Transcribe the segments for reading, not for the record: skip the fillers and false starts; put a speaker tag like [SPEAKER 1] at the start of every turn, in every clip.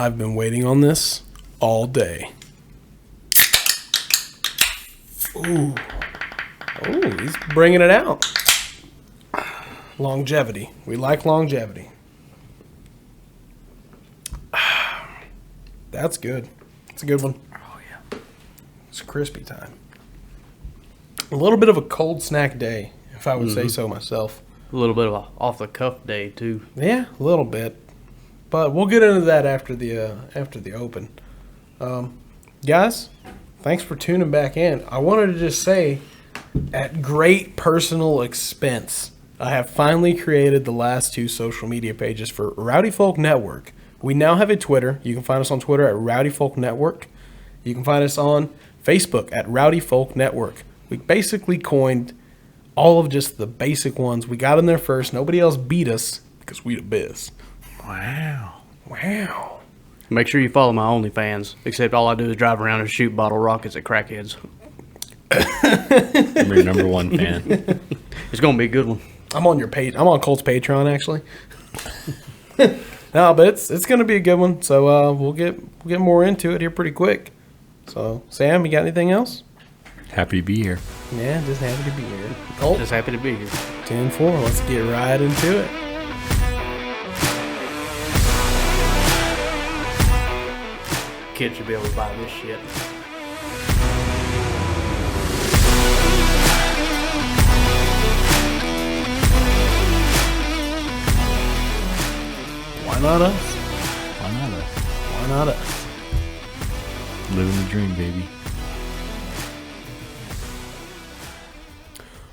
[SPEAKER 1] I've been waiting on this all day. Ooh. Ooh, he's bringing it out. Longevity. We like longevity. That's good. It's a good one.
[SPEAKER 2] Oh, yeah.
[SPEAKER 1] It's crispy time. A little bit of a cold snack day, if I would say so myself.
[SPEAKER 2] A little bit of a off-the-cuff day, too.
[SPEAKER 1] Yeah, a little bit. But we'll get into that after the open. Guys, thanks for tuning back in. I wanted to just say, at great personal expense, I have finally created the last 2 social media pages for Rowdy Folk Network. We now have a Twitter. You can find us on Twitter at Rowdy Folk Network. You can find us on Facebook at Rowdy Folk Network. We basically coined all of just the basic ones. We got in there first. Nobody else beat us because we the best.
[SPEAKER 2] Wow.
[SPEAKER 3] Make sure you follow my OnlyFans, except all I do is drive around and shoot bottle rockets at crackheads.
[SPEAKER 2] I'm your number 1 fan.
[SPEAKER 3] It's going to be a good one.
[SPEAKER 1] I'm on your page. I'm on Colt's Patreon, actually. No, but it's going to be a good one. So we'll get more into it here pretty quick. So, Sam, you got anything else?
[SPEAKER 2] Happy to be here.
[SPEAKER 1] Yeah, just happy to be here. Colt,
[SPEAKER 3] Just happy to be here.
[SPEAKER 1] 10-4. Let's get right into it.
[SPEAKER 3] Kids should be able to buy this shit.
[SPEAKER 1] Why not us?
[SPEAKER 2] Why not us?
[SPEAKER 1] Why not us?
[SPEAKER 2] Living the dream, baby.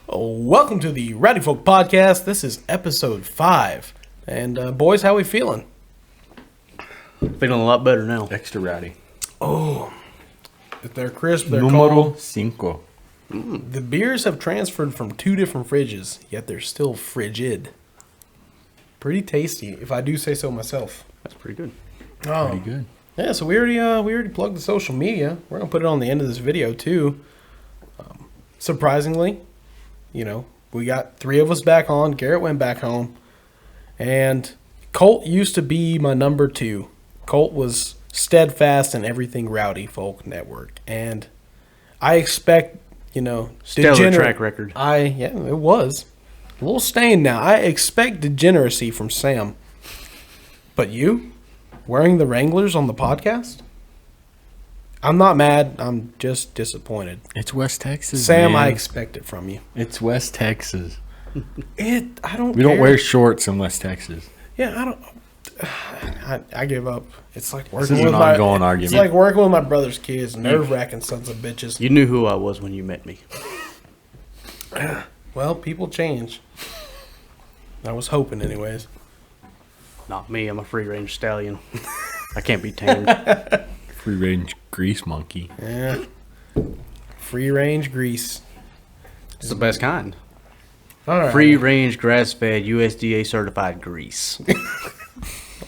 [SPEAKER 1] Welcome to the Rowdy Folk Podcast. This is episode 5. And boys, how we feeling?
[SPEAKER 3] Feeling a lot better now.
[SPEAKER 2] Extra rowdy.
[SPEAKER 1] Oh, if they're crisp, they're
[SPEAKER 2] Numero
[SPEAKER 1] cold.
[SPEAKER 2] 5.
[SPEAKER 1] The beers have transferred from 2 different fridges, yet they're still frigid. Pretty tasty, if I do say so myself.
[SPEAKER 3] That's pretty good.
[SPEAKER 1] Oh,
[SPEAKER 2] Pretty good.
[SPEAKER 1] yeah. So we already plugged the social media. We're gonna put it on the end of this video too. Surprisingly, we got 3 of us back on. Garrett went back home, and Colt used to be my number 2. Colt was steadfast in everything Rowdy Folk Network, and I expect
[SPEAKER 3] Stellar track record.
[SPEAKER 1] It was a little stained now. I expect degeneracy from Sam, but you wearing the Wranglers on the podcast? I'm not mad. I'm just disappointed.
[SPEAKER 2] It's West Texas,
[SPEAKER 1] Sam,
[SPEAKER 2] man.
[SPEAKER 1] I expect it from you.
[SPEAKER 2] It's West Texas.
[SPEAKER 1] I don't
[SPEAKER 2] We don't wear shorts in West Texas.
[SPEAKER 1] Yeah, I don't. I give up. It's like
[SPEAKER 2] This
[SPEAKER 1] working
[SPEAKER 2] is
[SPEAKER 1] with
[SPEAKER 2] an
[SPEAKER 1] my
[SPEAKER 2] ongoing argument.
[SPEAKER 1] It's like working with my brother's kids. Nerve-wracking sons of bitches.
[SPEAKER 3] You knew who I was when you met me.
[SPEAKER 1] Well, people change. I was hoping, anyways.
[SPEAKER 3] Not me. I'm a free-range stallion. I can't be tamed.
[SPEAKER 2] Free range grease monkey.
[SPEAKER 1] Yeah. Free range grease.
[SPEAKER 3] It's the best kind.
[SPEAKER 1] All right.
[SPEAKER 3] Free-range, grass-fed, USDA certified grease.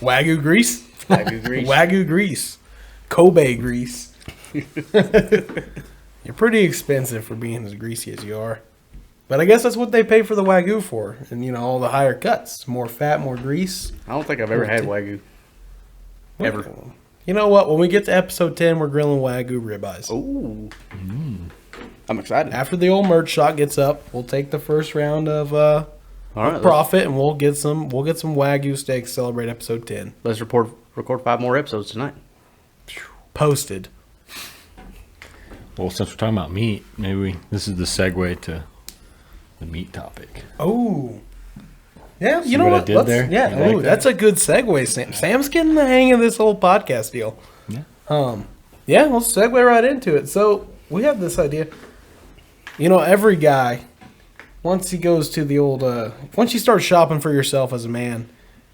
[SPEAKER 1] Wagyu grease.
[SPEAKER 3] Wagyu grease.
[SPEAKER 1] Wagyu grease. Kobe grease. You're pretty expensive for being as greasy as you are. But I guess that's what they pay for the Wagyu for. And, all the higher cuts. More fat, more grease.
[SPEAKER 3] I don't think I've ever had Wagyu. Ever.
[SPEAKER 1] You know what? When we get to episode 10, we're grilling Wagyu ribeyes.
[SPEAKER 3] Ooh. I'm excited.
[SPEAKER 1] After the old merch shot gets up, we'll take the first round of
[SPEAKER 3] All right,
[SPEAKER 1] profit, and we'll get some Wagyu steaks to celebrate episode 10.
[SPEAKER 3] Let's record 5 more episodes tonight.
[SPEAKER 1] Posted.
[SPEAKER 2] Well, since we're talking about meat, maybe this is the segue to the meat topic.
[SPEAKER 1] Oh. Yeah,
[SPEAKER 2] See what I did there?
[SPEAKER 1] Yeah,
[SPEAKER 2] You like
[SPEAKER 1] that's a good segue, Sam. Sam's getting the hang of this whole podcast deal.
[SPEAKER 2] Yeah.
[SPEAKER 1] Yeah, let's segue right into it. So, we have this idea. Every guy, once he goes to the old, once you start shopping for yourself as a man,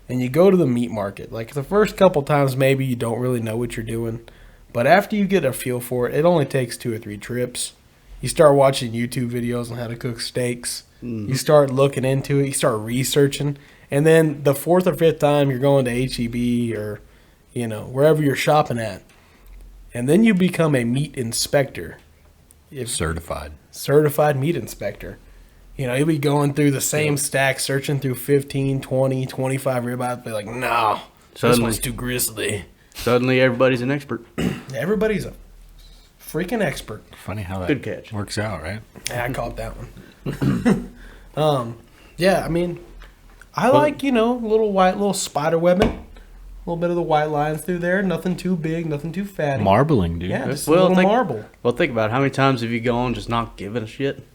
[SPEAKER 1] and you go to the meat market, like the first couple times, maybe you don't really know what you're doing. But after you get a feel for it, it only takes 2 or 3 trips. You start watching YouTube videos on how to cook steaks. You start looking into it. You start researching. And then the 4th or 5th time, you're going to HEB or, wherever you're shopping at. And then you become a meat inspector. Certified meat inspector. You'll be going through the same stack, searching through 15, 20, 25 ribeyes. Be like, no, this one's too grisly.
[SPEAKER 3] Suddenly, everybody's an expert.
[SPEAKER 1] Everybody's a freaking expert.
[SPEAKER 2] Funny how that
[SPEAKER 3] Good catch.
[SPEAKER 2] works out, right?
[SPEAKER 1] Yeah, I caught that one. Yeah, I mean, I like, little spider webbing. A little bit of the white lines through there. Nothing too big, nothing too fatty.
[SPEAKER 2] Marbling, dude.
[SPEAKER 1] Yeah, just
[SPEAKER 3] Well,
[SPEAKER 1] a little marble.
[SPEAKER 3] Well, think about it. How many times have you gone just not giving a shit?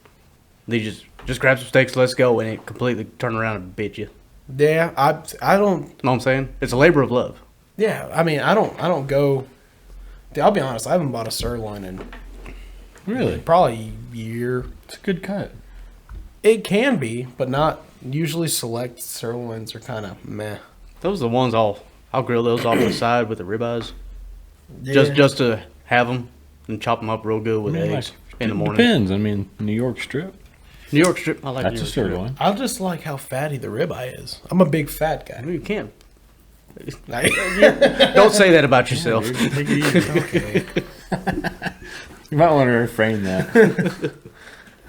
[SPEAKER 3] They just grab some steaks, let's go, and it completely turn around and bit you.
[SPEAKER 1] Yeah, I don't.
[SPEAKER 3] You know what I'm saying? It's a labor of love.
[SPEAKER 1] Yeah, I mean, I don't go. I'll be honest. I haven't bought a sirloin in
[SPEAKER 2] Really?
[SPEAKER 1] probably a year.
[SPEAKER 2] It's a good cut.
[SPEAKER 1] It can be, but not usually. Select sirloins are kind of meh.
[SPEAKER 3] Those are the ones I'll grill those off the side with the ribeyes.
[SPEAKER 1] Yeah.
[SPEAKER 3] Just to have them and chop them up real good with eggs in the morning.
[SPEAKER 2] Depends. I mean, New York strip.
[SPEAKER 3] New York strip, I like
[SPEAKER 2] That's
[SPEAKER 3] New
[SPEAKER 2] a
[SPEAKER 3] York strip.
[SPEAKER 2] sirloin.
[SPEAKER 1] I just like how fatty the ribeye is. I'm a big fat guy.
[SPEAKER 3] You can.
[SPEAKER 1] Okay.
[SPEAKER 3] Don't say that about yourself.
[SPEAKER 2] You might want to reframe that.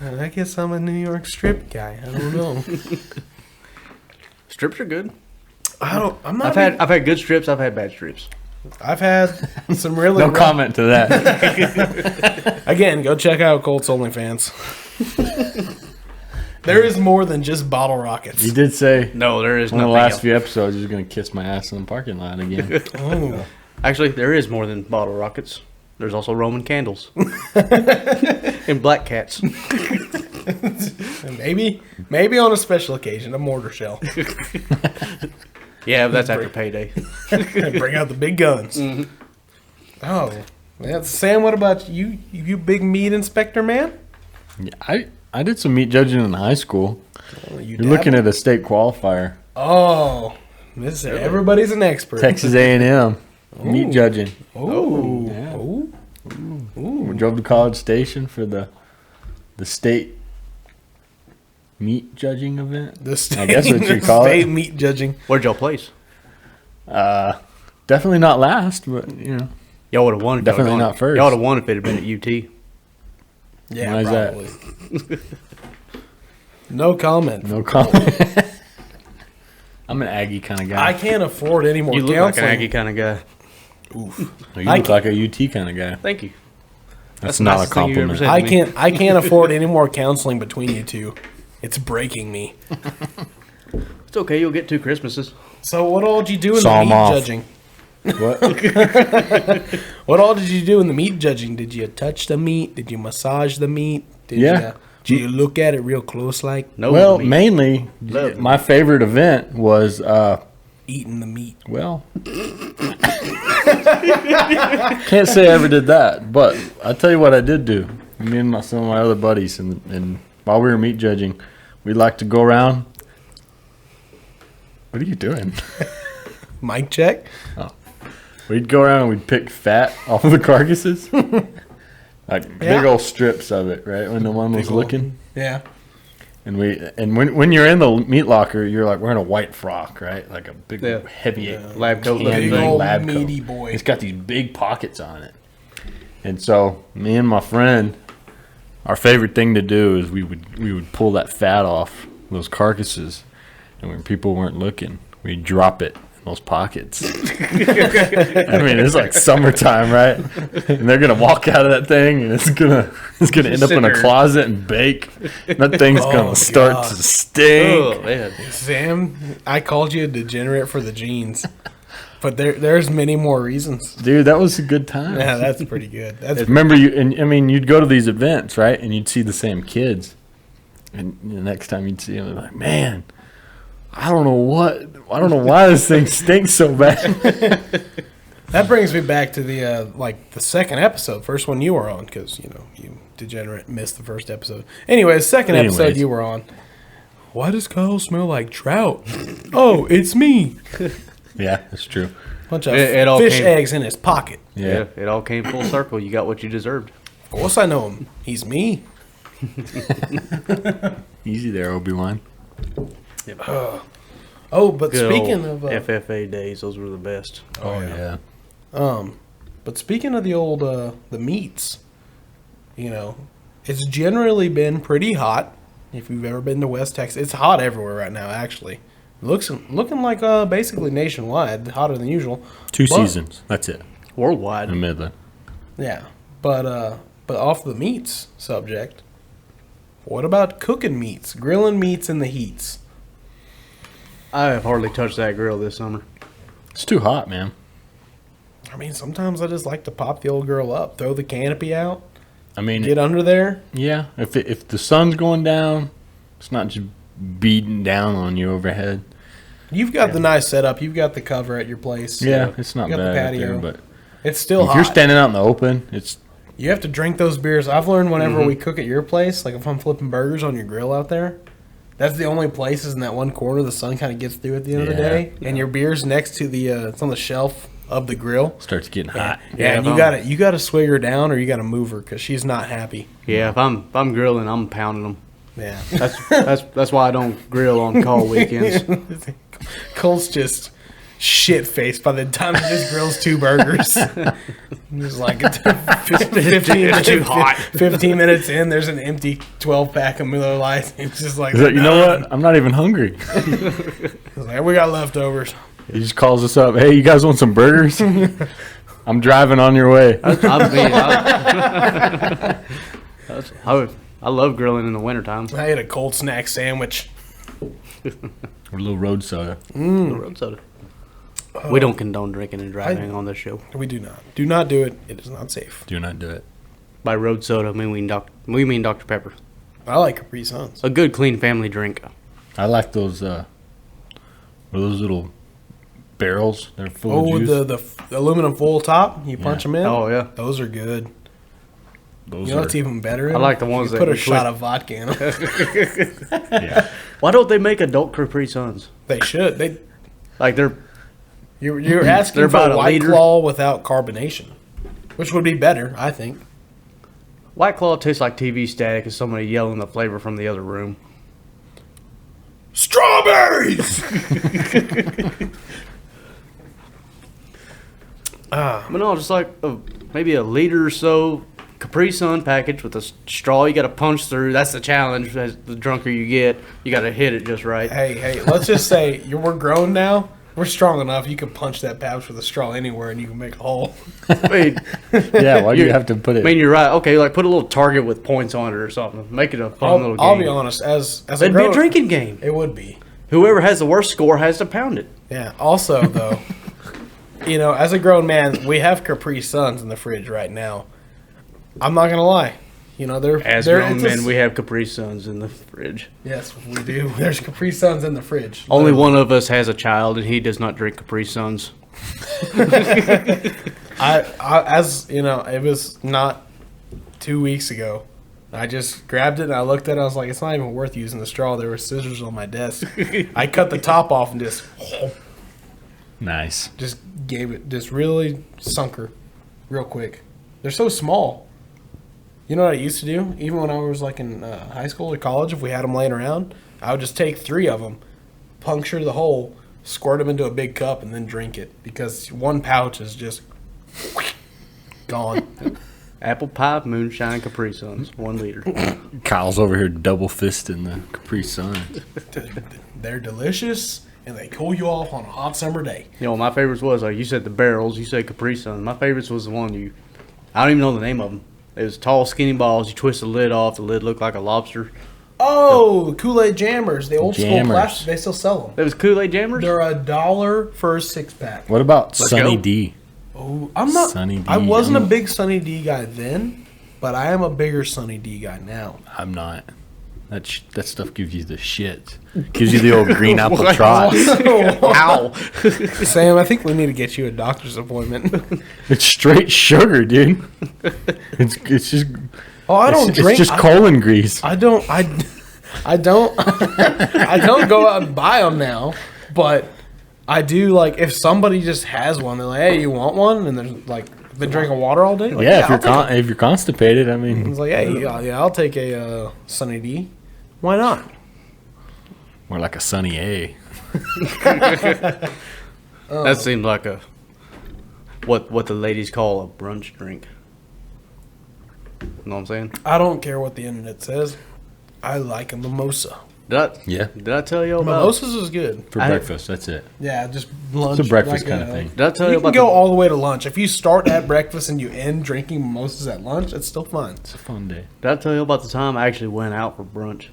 [SPEAKER 1] I guess I'm a New York strip guy. I don't know.
[SPEAKER 3] Strips are good.
[SPEAKER 1] I'm not.
[SPEAKER 3] I've had good strips. I've had bad strips.
[SPEAKER 1] I've had some really.
[SPEAKER 2] No comment to that.
[SPEAKER 1] Again, go check out Colt's OnlyFans. There is more than just bottle rockets.
[SPEAKER 2] You did say
[SPEAKER 3] No, there is
[SPEAKER 2] one of
[SPEAKER 3] nothing
[SPEAKER 2] the last
[SPEAKER 3] else.
[SPEAKER 2] few episodes you're going to kiss my ass in the parking lot again.
[SPEAKER 1] Oh.
[SPEAKER 3] Actually, there is more than bottle rockets. There's also Roman candles and black cats.
[SPEAKER 1] Maybe on a special occasion, a mortar shell.
[SPEAKER 3] Yeah, but that's after payday.
[SPEAKER 1] Bring out the big guns.
[SPEAKER 3] Mm-hmm.
[SPEAKER 1] Oh, yeah. Sam, what about you? You big meat inspector man?
[SPEAKER 2] Yeah, I did some meat judging in high school.
[SPEAKER 1] Oh,
[SPEAKER 2] You're looking at a state qualifier.
[SPEAKER 1] Oh, everybody's an expert.
[SPEAKER 2] Texas A&M meat judging.
[SPEAKER 1] Oh,
[SPEAKER 2] Yeah.
[SPEAKER 1] ooh.
[SPEAKER 2] We drove to College Station for the state meat judging event.
[SPEAKER 1] The state,
[SPEAKER 2] I guess what you call
[SPEAKER 1] state
[SPEAKER 2] it.
[SPEAKER 1] meat judging.
[SPEAKER 3] Where'd y'all place?
[SPEAKER 2] Definitely not last, but
[SPEAKER 3] Y'all would have won. If y'all
[SPEAKER 2] Definitely
[SPEAKER 3] gone-
[SPEAKER 2] not first.
[SPEAKER 3] Y'all would have won if it had been at UT.
[SPEAKER 1] Yeah,
[SPEAKER 2] Why is that?
[SPEAKER 1] probably. No comment.
[SPEAKER 2] no comment. I'm an Aggie kind of
[SPEAKER 1] I
[SPEAKER 2] guy.
[SPEAKER 1] can't afford any more
[SPEAKER 3] You look like an
[SPEAKER 1] counseling.
[SPEAKER 3] Aggie kind of guy.
[SPEAKER 1] Oof.
[SPEAKER 2] You
[SPEAKER 1] I
[SPEAKER 2] look
[SPEAKER 1] can't-
[SPEAKER 2] like a UT kind of guy.
[SPEAKER 3] Thank you.
[SPEAKER 2] That's
[SPEAKER 3] the
[SPEAKER 2] not a
[SPEAKER 3] nicest thing you've ever
[SPEAKER 2] compliment.
[SPEAKER 3] said.
[SPEAKER 1] I can't afford any more counseling between you two. It's breaking me.
[SPEAKER 3] It's okay. You'll get 2 Christmases.
[SPEAKER 1] So what all did you do in
[SPEAKER 2] Saw
[SPEAKER 1] the
[SPEAKER 2] 'em
[SPEAKER 1] meat
[SPEAKER 2] off.
[SPEAKER 1] judging?
[SPEAKER 2] What?
[SPEAKER 1] What all did you do in the meat judging? Did you touch the meat? Did you massage the meat?
[SPEAKER 2] Yeah.
[SPEAKER 1] Did you look at it real close, like
[SPEAKER 3] No.
[SPEAKER 2] Well,
[SPEAKER 3] meat.
[SPEAKER 2] mainly,
[SPEAKER 3] Love
[SPEAKER 2] my favorite event was,
[SPEAKER 1] eating the meat?
[SPEAKER 2] well, can't say I ever did that, but I'll tell you what I did do. Me and some of my other buddies, and while we were meat judging, we'd like to go around. What are you doing?
[SPEAKER 1] Mic check.
[SPEAKER 2] We'd go around and we'd pick fat off of the carcasses. Like big old strips of it, right? When the one was
[SPEAKER 1] Big ol'-
[SPEAKER 2] looking.
[SPEAKER 1] Yeah.
[SPEAKER 2] And when you're in the meat locker, you're like wearing a white frock, right? Like a big
[SPEAKER 3] Yeah.
[SPEAKER 2] heavy
[SPEAKER 3] Lab coat
[SPEAKER 2] tan
[SPEAKER 3] looking
[SPEAKER 1] Big
[SPEAKER 3] thing.
[SPEAKER 1] old
[SPEAKER 2] lab coat.
[SPEAKER 1] meaty boy.
[SPEAKER 2] It's got these big pockets on it. And so me and my friend, our favorite thing to do is we would pull that fat off those carcasses, and when people weren't looking, we'd drop it in those pockets. I mean, it's like summertime, right? And they're gonna walk out of that thing, and it's gonna end up in a
[SPEAKER 3] there.
[SPEAKER 2] closet and bake. That thing's
[SPEAKER 1] Oh,
[SPEAKER 2] gonna start
[SPEAKER 1] God.
[SPEAKER 2] to stink.
[SPEAKER 3] Oh man.
[SPEAKER 1] Sam, I called you a degenerate for the jeans, but there's many more reasons.
[SPEAKER 2] Dude, that was a good time.
[SPEAKER 1] Yeah, that's pretty good. That's
[SPEAKER 2] Remember, you'd go to these events, right? And you'd see the same kids. And the next time you'd see them, they're like, man, I don't know why this thing stinks so bad.
[SPEAKER 1] That brings me back to the the second episode, first one you were on, because you degenerate missed the first episode. Anyways, second episode
[SPEAKER 2] Anyways.
[SPEAKER 1] you were on. Why does Kyle smell like trout? Oh, it's me.
[SPEAKER 2] Yeah, that's true.
[SPEAKER 1] Bunch of
[SPEAKER 3] It all
[SPEAKER 1] fish
[SPEAKER 3] came-
[SPEAKER 1] eggs in his pocket.
[SPEAKER 2] Yeah.
[SPEAKER 3] It all came full circle. You got what you deserved.
[SPEAKER 1] Of course I know him. He's me.
[SPEAKER 2] Easy there, Obi-Wan.
[SPEAKER 1] Oh, but
[SPEAKER 3] Good
[SPEAKER 1] speaking
[SPEAKER 3] old
[SPEAKER 1] of
[SPEAKER 3] FFA days, those were the best.
[SPEAKER 2] Oh, yeah.
[SPEAKER 1] but speaking of the old the meats, it's generally been pretty hot. If you've ever been to West Texas, it's hot everywhere right now. Actually, Looking like basically nationwide, hotter than usual.
[SPEAKER 2] Two
[SPEAKER 1] But-
[SPEAKER 2] seasons. That's it.
[SPEAKER 3] Worldwide.
[SPEAKER 2] In Midland.
[SPEAKER 1] Yeah, but off the meats subject, what about cooking meats, grilling meats in the heats?
[SPEAKER 3] I have hardly touched that grill this summer.
[SPEAKER 2] It's too hot, man.
[SPEAKER 1] I mean, sometimes I just like to pop the old girl up, throw the canopy out,
[SPEAKER 2] I mean,
[SPEAKER 1] get under there.
[SPEAKER 2] yeah. If the sun's going down, it's not just beating down on you overhead.
[SPEAKER 1] You've got the nice setup. You've got the cover at your place.
[SPEAKER 2] Yeah, it's not
[SPEAKER 1] you got
[SPEAKER 2] bad
[SPEAKER 1] the
[SPEAKER 2] out there,
[SPEAKER 1] patio.
[SPEAKER 2] but
[SPEAKER 1] It's still
[SPEAKER 2] if
[SPEAKER 1] hot.
[SPEAKER 2] you're standing out in the open, it's
[SPEAKER 1] You have to drink those beers. I've learned whenever we cook at your place, like if I'm flipping burgers on your grill out there, that's the only places in that one corner the sun kind of gets through at the end of the
[SPEAKER 2] Yeah.
[SPEAKER 1] day. And your beer's next to the, it's on the shelf of the grill.
[SPEAKER 2] starts getting hot.
[SPEAKER 1] Yeah, and you gotta swig her down or you gotta move her because she's not happy.
[SPEAKER 3] Yeah, if I'm grilling, I'm pounding them.
[SPEAKER 1] Yeah.
[SPEAKER 3] That's why I don't grill on call weekends.
[SPEAKER 1] Colt's just shit faced by the time he just grills 2 burgers. He's like 15 minutes in, there's an empty 12-pack of Miller Lite. He's just like,
[SPEAKER 2] He's like, you know what? I'm not even hungry.
[SPEAKER 1] He's like, we got leftovers.
[SPEAKER 2] He just calls us up. Hey, you guys want some burgers? I'm driving on your way.
[SPEAKER 3] I love grilling in the wintertime.
[SPEAKER 1] I ate a cold snack sandwich.
[SPEAKER 2] Or a little road soda.
[SPEAKER 3] Road soda. We don't condone drinking and driving on this show.
[SPEAKER 1] We do not. Do not do it. It is not safe.
[SPEAKER 2] Do not do it.
[SPEAKER 3] By road soda, we mean Dr. Pepper.
[SPEAKER 1] I like Capri Suns.
[SPEAKER 3] A good, clean family drink.
[SPEAKER 2] I like those little barrels. They're full of juice.
[SPEAKER 1] The aluminum foil top. You punch them in.
[SPEAKER 3] Oh, yeah.
[SPEAKER 1] Those are good.
[SPEAKER 2] Those
[SPEAKER 1] You know
[SPEAKER 2] are,
[SPEAKER 1] what's even better?
[SPEAKER 3] I like the ones
[SPEAKER 1] you
[SPEAKER 3] that
[SPEAKER 1] put a
[SPEAKER 3] you
[SPEAKER 1] shot
[SPEAKER 3] twist.
[SPEAKER 1] of vodka in them.
[SPEAKER 2] yeah.
[SPEAKER 3] Why don't they make adult Capri Suns?
[SPEAKER 1] They should.
[SPEAKER 3] Like
[SPEAKER 1] You're asking
[SPEAKER 3] They're
[SPEAKER 1] for
[SPEAKER 3] about
[SPEAKER 1] a
[SPEAKER 3] a
[SPEAKER 1] White
[SPEAKER 3] liter.
[SPEAKER 1] Claw without carbonation, which would be better, I think.
[SPEAKER 3] White Claw tastes like TV static and somebody yelling the flavor from the other room.
[SPEAKER 1] Strawberries.
[SPEAKER 3] But no, just like maybe a liter or so Capri Sun package with a straw you got to punch through. That's the challenge. As the drunker you get, you got to hit it just right.
[SPEAKER 1] Hey, let's just say we're grown now. We're strong enough. You can punch that pouch with a straw anywhere, and you can make a hole.
[SPEAKER 3] I mean,
[SPEAKER 2] Yeah, why do you have to put it?
[SPEAKER 3] I mean, you're right. Okay, like put a little target with points on it or something. Make it a fun little game.
[SPEAKER 1] I'll be honest. As a
[SPEAKER 3] It'd be a
[SPEAKER 1] grown,
[SPEAKER 3] drinking game.
[SPEAKER 1] It would be.
[SPEAKER 3] Whoever has the worst score has to pound it.
[SPEAKER 1] Yeah. Also, though, as a grown man, we have Capri Suns in the fridge right now. I'm not gonna lie. They're
[SPEAKER 3] As grown men, we have Capri Suns in the fridge.
[SPEAKER 1] Yes, we do. There's Capri Suns in the fridge.
[SPEAKER 3] Only one of us has a child, and he does not drink Capri Suns.
[SPEAKER 1] It was not 2 weeks ago. I just grabbed it and I looked at it. I was like, it's not even worth using the straw. There were scissors on my desk. I cut the top off and just
[SPEAKER 2] Nice.
[SPEAKER 1] gave it, just really sunk her real quick. They're so small. You know what I used to do? Even when I was like in high school or college, if we had them laying around, I would just take 3 of them, puncture the hole, squirt them into a big cup, and then drink it. Because one pouch is just gone.
[SPEAKER 3] Apple pie, moonshine, Capri Suns, 1 liter.
[SPEAKER 2] Kyle's over here double fisting the Capri Sun.
[SPEAKER 1] They're delicious, and they cool you off on a hot summer day.
[SPEAKER 3] My favorites was, like you said, the barrels. You said Capri Sun. My favorites was the one I don't even know the name of them. It was tall, skinny balls. You twist the lid off. The lid looked like a lobster.
[SPEAKER 1] Oh, Kool-Aid Jammers. The old school
[SPEAKER 2] Jammers.
[SPEAKER 1] plastic. They still sell them.
[SPEAKER 3] It was Kool-Aid Jammers?
[SPEAKER 1] They're $1 for a 6-pack.
[SPEAKER 2] What about Sunny
[SPEAKER 3] go.
[SPEAKER 2] D?
[SPEAKER 1] Oh, I'm not.
[SPEAKER 2] Sunny D.
[SPEAKER 1] I wasn't a big Sunny D guy then, but I am a bigger Sunny D guy now.
[SPEAKER 2] I'm not. That stuff gives you the shit. Gives you the old green apple trot.
[SPEAKER 3] Ow.
[SPEAKER 1] Sam, I think we need to get you a doctor's appointment.
[SPEAKER 2] It's straight sugar, dude. It's just.
[SPEAKER 1] Oh, I don't drink.
[SPEAKER 2] It's just colon grease.
[SPEAKER 1] I don't. I don't. I don't go out and buy them now, but I do. Like if somebody just has one, they're like, "Hey, you want one?" And they're like, been drinking water all day. Like,
[SPEAKER 2] Yeah,
[SPEAKER 1] I'll
[SPEAKER 2] if you're constipated, I mean,
[SPEAKER 1] It's like, hey, yeah, I'll take a Sunny D. Why not?
[SPEAKER 2] more like a Sunny A.
[SPEAKER 3] That seemed like what the ladies call a brunch drink. You know what I'm saying?
[SPEAKER 1] I don't care what the internet says. I like a mimosa.
[SPEAKER 2] Yeah.
[SPEAKER 3] Did I tell you about?
[SPEAKER 1] Mimosas is good.
[SPEAKER 2] For breakfast, that's it.
[SPEAKER 1] Yeah, just lunch.
[SPEAKER 2] It's a breakfast kind of thing.
[SPEAKER 3] Did I tell you
[SPEAKER 1] You
[SPEAKER 3] about
[SPEAKER 1] can go all the way to lunch. If you start at breakfast and you end drinking mimosas at lunch, it's still fun.
[SPEAKER 2] It's a fun day.
[SPEAKER 3] Did I tell you about the time I actually went out for brunch?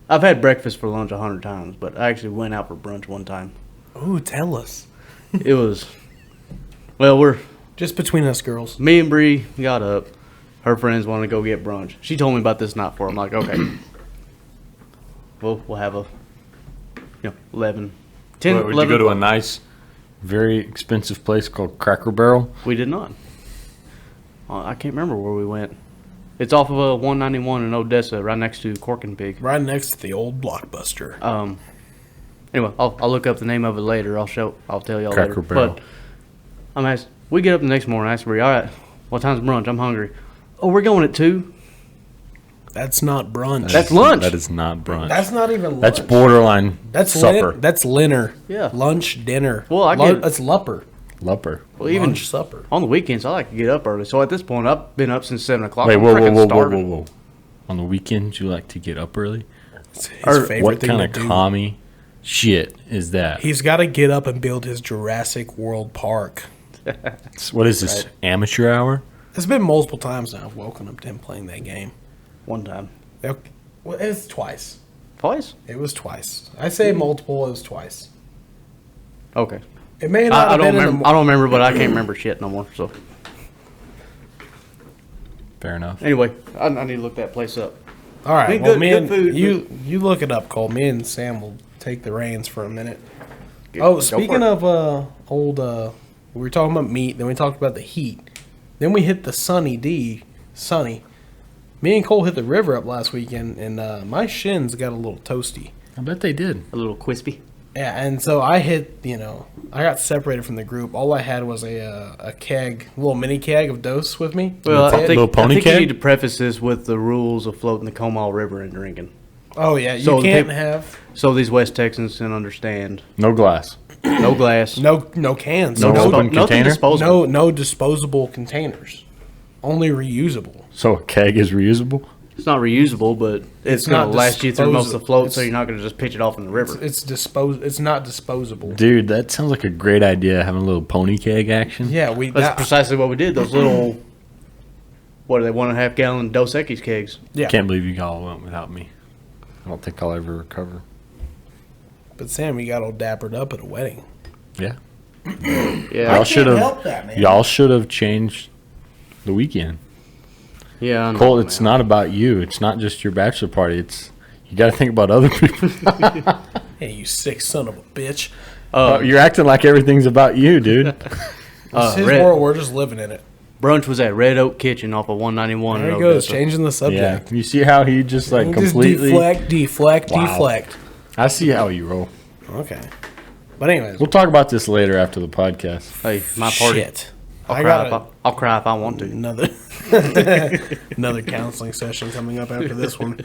[SPEAKER 3] I've had breakfast for lunch 100 times, but I actually went out for brunch one time.
[SPEAKER 1] Ooh, tell us.
[SPEAKER 3] It was, well,
[SPEAKER 1] Just between us girls.
[SPEAKER 3] me and Bree got up. Her friends wanted to go get brunch. She told me about this night before. I'm like, okay. We'll have a, 11, 10,
[SPEAKER 2] Would you
[SPEAKER 3] 11
[SPEAKER 2] go to a
[SPEAKER 3] o'clock.
[SPEAKER 2] nice, very expensive place called Cracker Barrel?
[SPEAKER 3] We did not. I can't remember where we went. It's off of 191 in Odessa, right next to Cork and Pig.
[SPEAKER 1] Right next to the old Blockbuster.
[SPEAKER 3] Anyway, I'll look up the name of it later. I'll tell y'all
[SPEAKER 2] Cracker
[SPEAKER 3] later.
[SPEAKER 2] Barrel.
[SPEAKER 3] But I'm asked. We get up the next morning. I ask Bree, all right, what time's brunch? I'm hungry. Oh, we're going at 2.
[SPEAKER 1] That's not brunch.
[SPEAKER 3] That's lunch.
[SPEAKER 2] That is not brunch.
[SPEAKER 1] That's not even lunch.
[SPEAKER 2] That's borderline
[SPEAKER 1] That's
[SPEAKER 2] supper.
[SPEAKER 1] That's dinner.
[SPEAKER 3] Yeah.
[SPEAKER 1] Lunch, dinner.
[SPEAKER 3] Well, I get-
[SPEAKER 1] That's lupper.
[SPEAKER 2] Lupper.
[SPEAKER 3] Well, even
[SPEAKER 1] Lunch, supper.
[SPEAKER 3] on the weekends, I like to get up early. So at this point, I've been up since 7 o'clock.
[SPEAKER 2] Wait,
[SPEAKER 3] I'm
[SPEAKER 2] whoa,
[SPEAKER 3] freaking starving.
[SPEAKER 2] whoa. On the weekends, you like to get up early?
[SPEAKER 1] It's his
[SPEAKER 3] Or
[SPEAKER 1] favorite
[SPEAKER 2] What
[SPEAKER 1] thing
[SPEAKER 2] kind
[SPEAKER 1] to
[SPEAKER 2] of
[SPEAKER 1] do.
[SPEAKER 2] commie shit is that?
[SPEAKER 1] He's got to get up and build his Jurassic World Park.
[SPEAKER 2] What is this, amateur hour?
[SPEAKER 1] It's been multiple times now. I've woken up to him playing that game.
[SPEAKER 3] One time.
[SPEAKER 1] Well, it's twice.
[SPEAKER 3] Twice?
[SPEAKER 1] It was twice. I say multiple. It was twice.
[SPEAKER 3] Okay.
[SPEAKER 1] It may not
[SPEAKER 3] I
[SPEAKER 1] have
[SPEAKER 3] don't
[SPEAKER 1] been in
[SPEAKER 3] remember.
[SPEAKER 1] the
[SPEAKER 3] I don't remember, but I can't remember shit no more. So
[SPEAKER 2] Fair enough.
[SPEAKER 3] anyway, I need to look that place up.
[SPEAKER 1] All right.
[SPEAKER 3] Been
[SPEAKER 1] Well,
[SPEAKER 3] good-
[SPEAKER 1] me
[SPEAKER 3] good
[SPEAKER 1] and
[SPEAKER 3] food.
[SPEAKER 1] you look it up, Cole. Me and Sam will take the reins for a minute.
[SPEAKER 3] Go
[SPEAKER 1] Oh,
[SPEAKER 3] for
[SPEAKER 1] speaking
[SPEAKER 3] it.
[SPEAKER 1] of old, we were talking about meat. Then we talked about the heat. Then we hit the sunny. Me and Cole hit the river up last weekend, and my shins got a little toasty.
[SPEAKER 2] I bet they did.
[SPEAKER 3] A little crispy.
[SPEAKER 1] Yeah, and so I hit. I got separated from the group. All I had was a keg, a little mini keg of dose with me.
[SPEAKER 3] Well,
[SPEAKER 1] That's
[SPEAKER 3] I
[SPEAKER 1] it.
[SPEAKER 2] Little
[SPEAKER 3] think
[SPEAKER 2] pony
[SPEAKER 3] you
[SPEAKER 2] keg?
[SPEAKER 3] need to preface this with the rules of floating the Comal River and drinking,
[SPEAKER 1] Oh yeah, you
[SPEAKER 3] So the
[SPEAKER 1] can't
[SPEAKER 3] peop-
[SPEAKER 1] have
[SPEAKER 3] so these West Texans can understand.
[SPEAKER 2] No glass.
[SPEAKER 3] No glass.
[SPEAKER 1] no cans,
[SPEAKER 2] No
[SPEAKER 1] no
[SPEAKER 2] open
[SPEAKER 3] nothing
[SPEAKER 2] container?
[SPEAKER 3] disposable.
[SPEAKER 1] no disposable containers, only reusable.
[SPEAKER 2] So a keg is reusable?
[SPEAKER 3] It's not reusable, but it's
[SPEAKER 1] not
[SPEAKER 3] going to last you through most of the
[SPEAKER 1] disposable.
[SPEAKER 3] float, so
[SPEAKER 1] It's-
[SPEAKER 3] you're not going to just pitch it off in the river.
[SPEAKER 1] It's not disposable.
[SPEAKER 2] Dude, that sounds like a great idea, having a little pony keg action.
[SPEAKER 1] Yeah,
[SPEAKER 3] That's precisely what we did. Those little, what are they, 1.5 gallon Dos Equis kegs.
[SPEAKER 1] yeah.
[SPEAKER 2] Can't believe you all went without me. I don't think I'll ever recover.
[SPEAKER 1] But Sam, you got all dappered up at a wedding.
[SPEAKER 2] Yeah.
[SPEAKER 3] Yeah,
[SPEAKER 2] Y'all should
[SPEAKER 1] help
[SPEAKER 2] have.
[SPEAKER 1] that, man.
[SPEAKER 2] Y'all should have changed the weekend.
[SPEAKER 3] yeah. I know,
[SPEAKER 2] Colt, it's
[SPEAKER 3] man.
[SPEAKER 2] not about you. It's not just your bachelor party. It's you got to think about other people.
[SPEAKER 1] Hey, you sick son of a bitch!
[SPEAKER 2] You're acting like everything's about you, dude.
[SPEAKER 1] It's his
[SPEAKER 3] Red-
[SPEAKER 1] world. We're just living in it.
[SPEAKER 3] Brunch was at Red Oak Kitchen off of 191.
[SPEAKER 1] There
[SPEAKER 3] in
[SPEAKER 1] he goes,
[SPEAKER 3] Odessa.
[SPEAKER 1] changing the
[SPEAKER 2] Yeah.
[SPEAKER 1] subject.
[SPEAKER 2] You see how he just like
[SPEAKER 1] He just
[SPEAKER 2] completely.
[SPEAKER 1] deflect.
[SPEAKER 2] Wow. I see how you roll.
[SPEAKER 1] Okay. But anyways,
[SPEAKER 2] We'll talk about this later after the podcast.
[SPEAKER 3] Hey, my party.
[SPEAKER 1] shit.
[SPEAKER 3] I'll
[SPEAKER 1] I
[SPEAKER 3] cry,
[SPEAKER 1] got
[SPEAKER 3] I'll cry if I want to.
[SPEAKER 1] another another counseling session coming up after this one.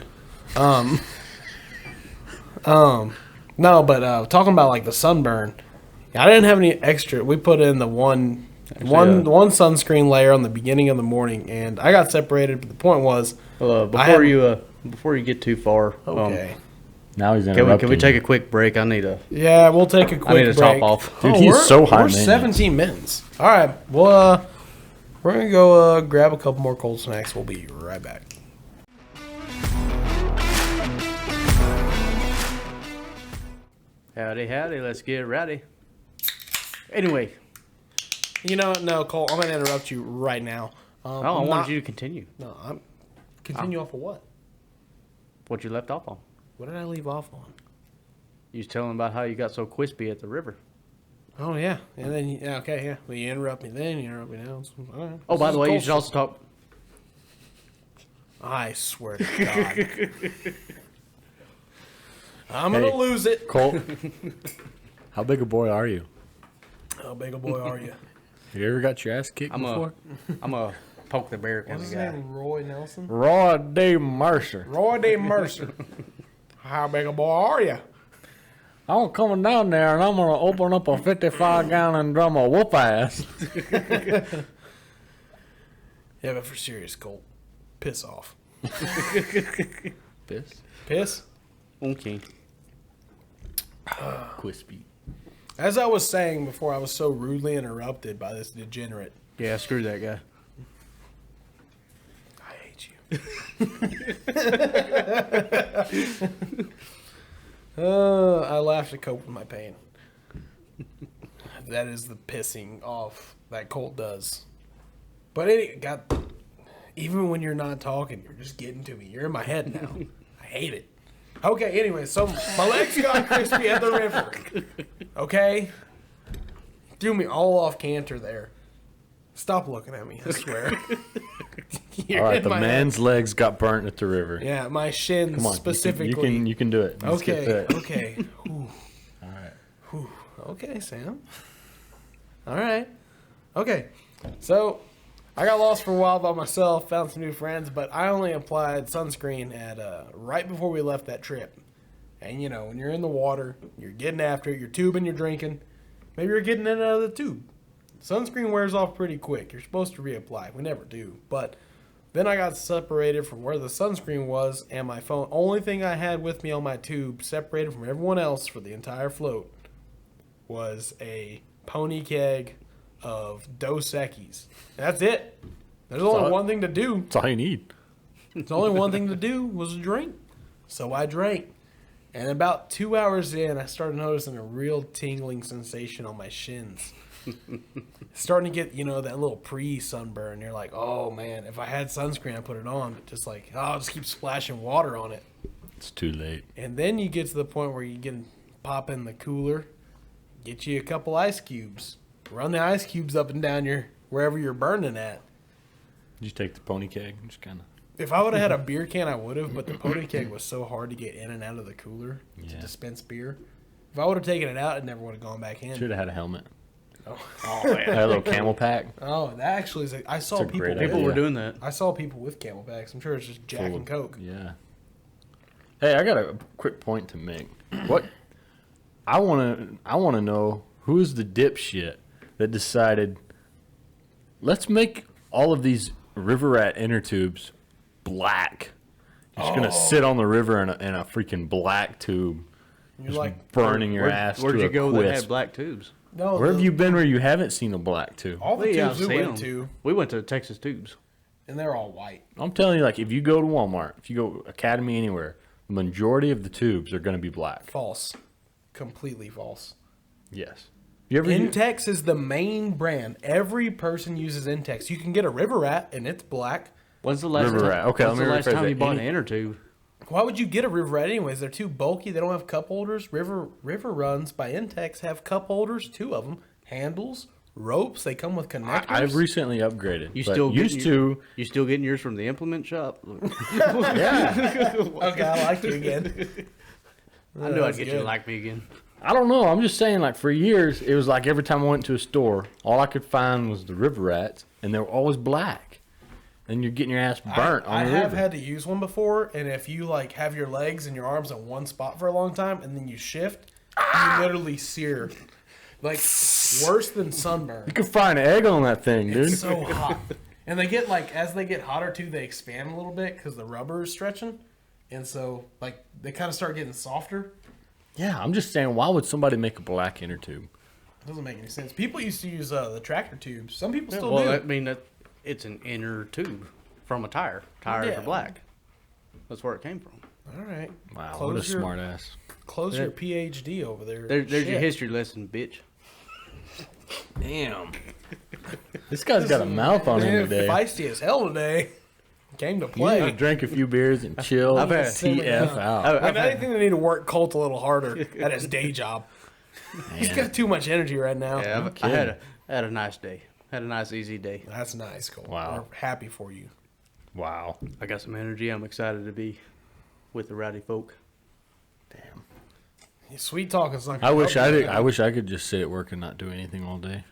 [SPEAKER 1] No, but talking about like the sunburn, I didn't have any extra. We put in the one sunscreen layer on the beginning of the morning, and I got separated. But the point was,
[SPEAKER 3] Before you get too far,
[SPEAKER 1] okay,
[SPEAKER 2] Now he's
[SPEAKER 3] can
[SPEAKER 2] interrupting.
[SPEAKER 3] we take
[SPEAKER 2] you.
[SPEAKER 3] a quick break? I need a.
[SPEAKER 1] yeah, we'll take a quick
[SPEAKER 3] need to
[SPEAKER 1] break.
[SPEAKER 3] top off.
[SPEAKER 2] Dude, he's so high
[SPEAKER 1] We're
[SPEAKER 2] maintenance.
[SPEAKER 1] 17 minutes. All right, well, we're gonna go grab a couple more cold snacks. We'll be right back.
[SPEAKER 3] Howdy, howdy. Let's get rowdy. Anyway,
[SPEAKER 1] No, Cole, I'm gonna interrupt you right now.
[SPEAKER 3] I wanted you to continue
[SPEAKER 1] No, I'm continue off of what?
[SPEAKER 3] what you left off on.
[SPEAKER 1] What did I leave off on?
[SPEAKER 3] You was telling about how you got so crispy at the river.
[SPEAKER 1] Oh yeah, and then Well, you interrupt me then, you interrupt me now. So, all right.
[SPEAKER 3] Oh, by
[SPEAKER 1] This
[SPEAKER 3] the
[SPEAKER 1] is
[SPEAKER 3] way, you
[SPEAKER 1] Cole's
[SPEAKER 3] should also talk.
[SPEAKER 1] I swear to God, I'm gonna
[SPEAKER 2] Hey.
[SPEAKER 1] lose it.
[SPEAKER 2] Colt, how big a boy are you?
[SPEAKER 1] How big a boy are you?
[SPEAKER 2] You ever got your ass kicked
[SPEAKER 3] I'm
[SPEAKER 2] before?
[SPEAKER 3] a poke the bear kind
[SPEAKER 1] What's
[SPEAKER 3] of
[SPEAKER 1] his
[SPEAKER 3] guy.
[SPEAKER 1] name? Roy Nelson.
[SPEAKER 2] Roy D. Mercer.
[SPEAKER 1] Roy D. Mercer. How big a boy are you?
[SPEAKER 2] I'm coming down there and I'm going to open up a 55-gallon drum of whoop ass.
[SPEAKER 1] Yeah, but for serious, Colt, piss off.
[SPEAKER 2] Piss?
[SPEAKER 1] Piss.
[SPEAKER 3] Okay.
[SPEAKER 2] Crispy.
[SPEAKER 1] As I was saying before, I was so rudely interrupted by this degenerate.
[SPEAKER 3] Yeah, screw that guy.
[SPEAKER 1] I hate you. I laughed to cope with my pain. That is the pissing off that Colt does. But even when you're not talking, you're just getting to me. You're in my head now. I hate it. Okay, anyway, so my legs got crispy at the river. Okay? Threw me all off canter there. Stop looking at me, I swear.
[SPEAKER 2] All right, the man's legs got burnt at the river.
[SPEAKER 1] Yeah, my shins
[SPEAKER 2] Come on,
[SPEAKER 1] specifically.
[SPEAKER 2] you can do it. Let's get that.
[SPEAKER 1] Okay. Whew.
[SPEAKER 2] All right.
[SPEAKER 1] Whew. Okay, Sam. All right. Okay. So, I got lost for a while by myself, found some new friends, but I only applied sunscreen at right before we left that trip. And, you know, when you're in the water, you're getting after it, you're tubing, you're drinking. Maybe you're getting it out of the tube. Sunscreen wears off pretty quick. You're supposed to reapply. We never do. But then I got separated from where the sunscreen was, and my phone, only thing I had with me on my tube, separated from everyone else for the entire float, was a pony keg of Dos Equis. That's it. There's only one thing to do.
[SPEAKER 2] That's all you need.
[SPEAKER 1] There's only one thing to do was drink. So I drank. And about 2 hours in, I started noticing a real tingling sensation on my shins. Starting to get, you know, that little pre-sunburn. You're like, oh, man, if I had sunscreen, I'd put it on. But just like, oh, I'll just keep splashing water on it.
[SPEAKER 2] It's too late.
[SPEAKER 1] And then you get to the point where you can pop in the cooler, get you a couple ice cubes. Run the ice cubes up and down wherever you're burning at.
[SPEAKER 2] Did you take the pony keg? Just kind of.
[SPEAKER 1] If I would have had a beer can, I would have, but the pony keg was so hard to get in and out of the cooler to dispense beer. If I would have taken it out, it never would have gone back in.
[SPEAKER 2] Should have had a helmet.
[SPEAKER 1] Oh,
[SPEAKER 2] man. Had a little camel pack.
[SPEAKER 1] Oh, that actually is. I saw
[SPEAKER 2] That's a great
[SPEAKER 3] People
[SPEAKER 2] idea.
[SPEAKER 3] were doing that.
[SPEAKER 1] I saw people with camel packs. I'm sure it's just Jack and Coke.
[SPEAKER 2] Yeah. Hey, I got a quick point to make. What I want to know, who's the dipshit that decided, let's make all of these river rat inner tubes black. You're just gonna sit on the river in a freaking black tube.
[SPEAKER 1] You're
[SPEAKER 2] just
[SPEAKER 1] like
[SPEAKER 2] burning your ass.
[SPEAKER 3] Where'd
[SPEAKER 2] to
[SPEAKER 3] you
[SPEAKER 2] a
[SPEAKER 3] go that
[SPEAKER 2] crisp.
[SPEAKER 3] had black tubes?
[SPEAKER 1] no.
[SPEAKER 2] Where have you been where you haven't seen a black tube?
[SPEAKER 1] All the
[SPEAKER 3] Yeah,
[SPEAKER 1] tubes
[SPEAKER 3] I've
[SPEAKER 1] we
[SPEAKER 3] seen
[SPEAKER 1] went
[SPEAKER 3] them.
[SPEAKER 1] to,
[SPEAKER 3] We went to Texas Tubes.
[SPEAKER 1] and they're all white.
[SPEAKER 2] I'm telling you, like, if you go to Walmart, if you go Academy anywhere, the majority of the tubes are going to be black.
[SPEAKER 1] False. Completely false.
[SPEAKER 2] Yes. You ever
[SPEAKER 1] Intex is the main brand. Every person uses Intex. You can get a River Rat, and it's black.
[SPEAKER 3] When's the last
[SPEAKER 2] River
[SPEAKER 3] time?
[SPEAKER 2] Rat. Okay,
[SPEAKER 3] when's
[SPEAKER 2] let
[SPEAKER 3] the
[SPEAKER 2] me
[SPEAKER 3] last
[SPEAKER 2] rephrase
[SPEAKER 3] time
[SPEAKER 2] that.
[SPEAKER 3] you bought an
[SPEAKER 2] Any-
[SPEAKER 3] inner tube?
[SPEAKER 1] Why would you get a River Rat anyways? They're too bulky. They don't have cup holders. River Runs by Intex have cup holders, 2 of them. Handles, ropes. They come with connectors.
[SPEAKER 2] I've recently upgraded.
[SPEAKER 3] You
[SPEAKER 2] but
[SPEAKER 3] still
[SPEAKER 2] used to.
[SPEAKER 3] You still getting yours from the implement shop?
[SPEAKER 2] Yeah.
[SPEAKER 1] Okay, I like you again.
[SPEAKER 3] I knew I'd get you to like me again.
[SPEAKER 2] I don't know. I'm just saying, like, for years, it was like every time I went to a store, all I could find was the river rats, and they were always black. And you're getting your ass burnt
[SPEAKER 1] I
[SPEAKER 2] on the
[SPEAKER 1] have
[SPEAKER 2] river.
[SPEAKER 1] had to use one before, and if you like have your legs and your arms in one spot for a long time, and then you shift, you literally sear, like worse than sunburn.
[SPEAKER 2] You can fry an egg on that thing, dude.
[SPEAKER 1] It's so hot, and they get like as they get hotter too, they expand a little bit because the rubber is stretching, and so like they kind of start getting softer.
[SPEAKER 2] Yeah, I'm just saying, why would somebody make a black inner tube?
[SPEAKER 1] It doesn't make any sense. People used to use the tractor tubes. Some people still
[SPEAKER 3] Well,
[SPEAKER 1] do.
[SPEAKER 3] I mean that it's an inner tube from a tire. Tires
[SPEAKER 1] Yeah.
[SPEAKER 3] are black. That's where it came from.
[SPEAKER 1] All right,
[SPEAKER 2] Wow,
[SPEAKER 1] Close
[SPEAKER 2] what a
[SPEAKER 1] your-
[SPEAKER 2] smart ass.
[SPEAKER 1] close your PhD over there.
[SPEAKER 3] There's your
[SPEAKER 1] Shit.
[SPEAKER 3] history lesson, bitch.
[SPEAKER 2] Damn. This guy's got a mouth on him
[SPEAKER 1] Man,
[SPEAKER 2] today.
[SPEAKER 1] feisty as hell today. Came to
[SPEAKER 2] You
[SPEAKER 1] play.
[SPEAKER 2] need to drink a few beers and chill.
[SPEAKER 3] I've had-
[SPEAKER 2] TF out.
[SPEAKER 1] If anything, they need to work Colt a little harder at his day job. He's got too much energy right now.
[SPEAKER 3] Yeah, I had a nice day. Had a nice easy day.
[SPEAKER 1] That's nice, Colt.
[SPEAKER 2] Wow.
[SPEAKER 1] We're happy for you.
[SPEAKER 2] Wow.
[SPEAKER 3] I got some energy. I'm excited to be with the Rowdy Folk.
[SPEAKER 2] Damn.
[SPEAKER 1] Sweet talking's not
[SPEAKER 2] I
[SPEAKER 1] gonna
[SPEAKER 2] wish
[SPEAKER 1] help
[SPEAKER 2] I
[SPEAKER 1] you.
[SPEAKER 2] did. I wish I could just sit at work and not do anything all day.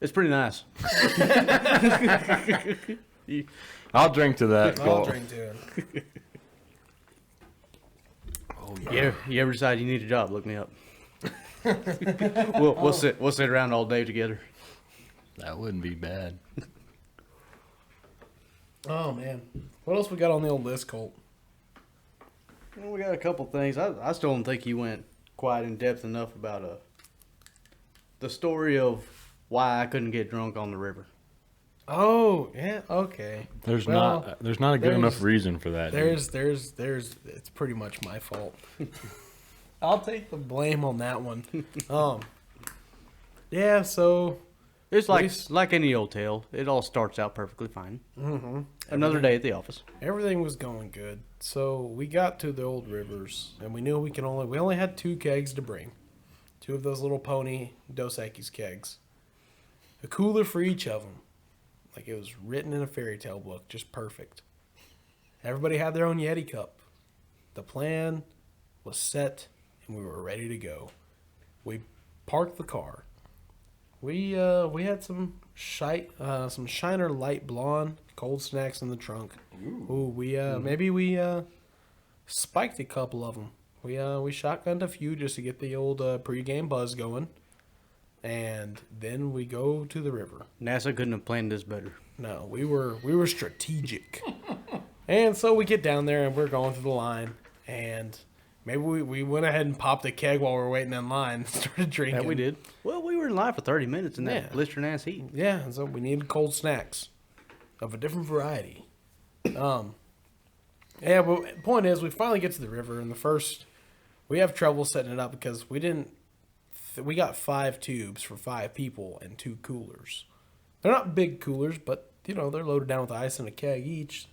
[SPEAKER 3] It's pretty nice.
[SPEAKER 2] I'll drink to that.
[SPEAKER 1] I'll
[SPEAKER 2] Colt.
[SPEAKER 1] drink to it.
[SPEAKER 2] Oh
[SPEAKER 3] Yeah, you ever decide you need a job? Look me up. We'll sit around all day together.
[SPEAKER 2] That wouldn't be bad.
[SPEAKER 1] Oh, man. What else we got on the old list, Colt?
[SPEAKER 3] Well, we got a couple things. I still don't think you went quite in depth enough about the story of why I couldn't get drunk on the river.
[SPEAKER 1] Oh, yeah, okay.
[SPEAKER 2] There's
[SPEAKER 1] Well,
[SPEAKER 2] not a good enough reason for that.
[SPEAKER 1] There's it's pretty much my fault. I'll take the blame on that one. Yeah, so
[SPEAKER 3] It's like any old tale. It all starts out perfectly fine. Another day at the office.
[SPEAKER 1] everything was going good. So we got to the old rivers, and we knew we only had 2 kegs to bring. 2 of those little pony Dos Equis kegs. A cooler for each of them. Like it was written in a fairy tale book, just perfect. Everybody had their own Yeti cup. The plan was set, and we were ready to go. We parked the car. We had some Shiner Light Blonde cold snacks in the trunk. Ooh, maybe we spiked a couple of them. We shotgunned a few just to get the old pregame buzz going, and then we go to the river.
[SPEAKER 3] NASA couldn't have planned this better.
[SPEAKER 1] No, we were strategic, and so we get down there and we're going through the line, and maybe we went ahead and popped a keg while we were waiting in line and started drinking.
[SPEAKER 3] Yeah, we did. Well, we were in line for 30 minutes in that
[SPEAKER 1] Yeah.
[SPEAKER 3] blistering ass heat.
[SPEAKER 1] Yeah, and so we needed cold snacks of a different variety. Yeah, but the point is, we finally get to the river, and we have trouble setting it up because we got 5 tubes for 5 people and 2 coolers. They're not big coolers, but they're loaded down with ice and a keg each.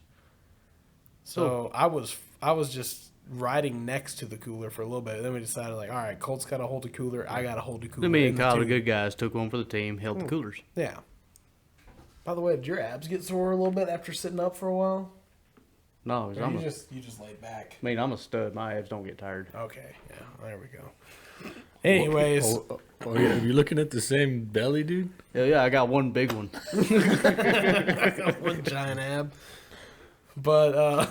[SPEAKER 1] So I was just riding next to the cooler for a little bit. Then we decided, all right, Colt's got to hold the cooler. I got to hold the cooler.
[SPEAKER 3] Then me and
[SPEAKER 1] in
[SPEAKER 3] Kyle, the
[SPEAKER 1] tube.
[SPEAKER 3] good guys, took one for the team, held the coolers.
[SPEAKER 1] Yeah. By the way, did your abs get sore a little bit after sitting up for a while?
[SPEAKER 3] No,
[SPEAKER 1] Or you just laid back.
[SPEAKER 3] I'm a stud. My abs don't get tired.
[SPEAKER 1] Okay, yeah, there we go. Anyways,
[SPEAKER 2] Oh, yeah, are you looking at the same belly, dude?
[SPEAKER 3] Yeah, I got one big one.
[SPEAKER 1] one giant ab. But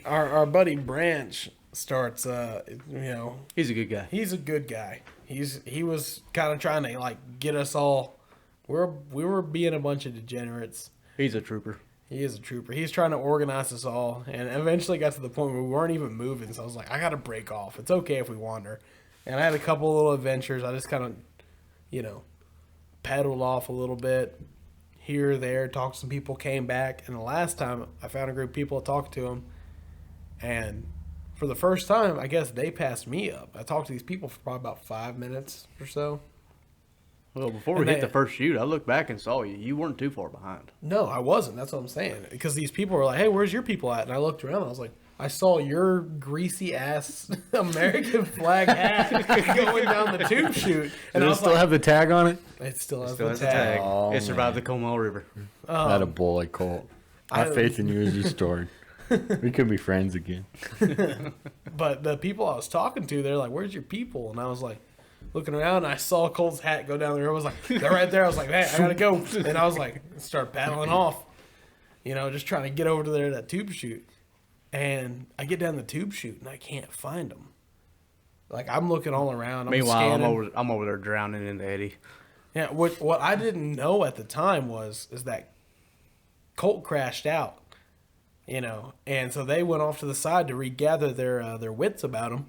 [SPEAKER 1] our buddy Branch starts.
[SPEAKER 3] He's a good guy.
[SPEAKER 1] He's a good guy. He was kind of trying to get us all. We were being a bunch of degenerates.
[SPEAKER 3] He's a trooper.
[SPEAKER 1] He is a trooper. He's trying to organize us all, and eventually got to the point where we weren't even moving. So I was like, I got to break off. It's okay if we wander. And I had a couple little adventures. I just kind of, paddled off a little bit here or there, talked to some people, came back. And the last time, I found a group of people to talk to them. And for the first time, I guess they passed me up. I talked to these people for probably about 5 minutes or so.
[SPEAKER 3] Well, before we hit the first shoot, I looked back and saw you. You weren't too far behind.
[SPEAKER 1] No, I wasn't. That's what I'm saying. Because these people were like, hey, where's your people at? And I looked around and I was like, I saw your greasy ass American flag hat going down the tube chute. And
[SPEAKER 2] Does
[SPEAKER 1] I
[SPEAKER 2] it
[SPEAKER 1] was
[SPEAKER 2] still
[SPEAKER 1] like,
[SPEAKER 2] have the tag on it?
[SPEAKER 1] it still has
[SPEAKER 3] Still
[SPEAKER 1] the
[SPEAKER 3] has a
[SPEAKER 1] tag.
[SPEAKER 3] tag.
[SPEAKER 2] Oh,
[SPEAKER 3] It survived
[SPEAKER 2] man.
[SPEAKER 3] the Comal River.
[SPEAKER 2] That a boy, Colt. I have faith in you as you stored. We could be friends again.
[SPEAKER 1] But the people I was talking to, they're like, where's your people? And I was like, looking around, and I saw Colt's hat go down the road. I was like, they're right there. I was like, man, I gotta go. And I was like, start paddling off, just trying to get over to that tube chute. And I get down the tube chute, and I can't find them. I'm looking all around.
[SPEAKER 3] Meanwhile,
[SPEAKER 1] scanning.
[SPEAKER 3] I'm over there drowning in the eddy.
[SPEAKER 1] Yeah, what I didn't know at the time is that Colt crashed out, and so they went off to the side to regather their wits about him.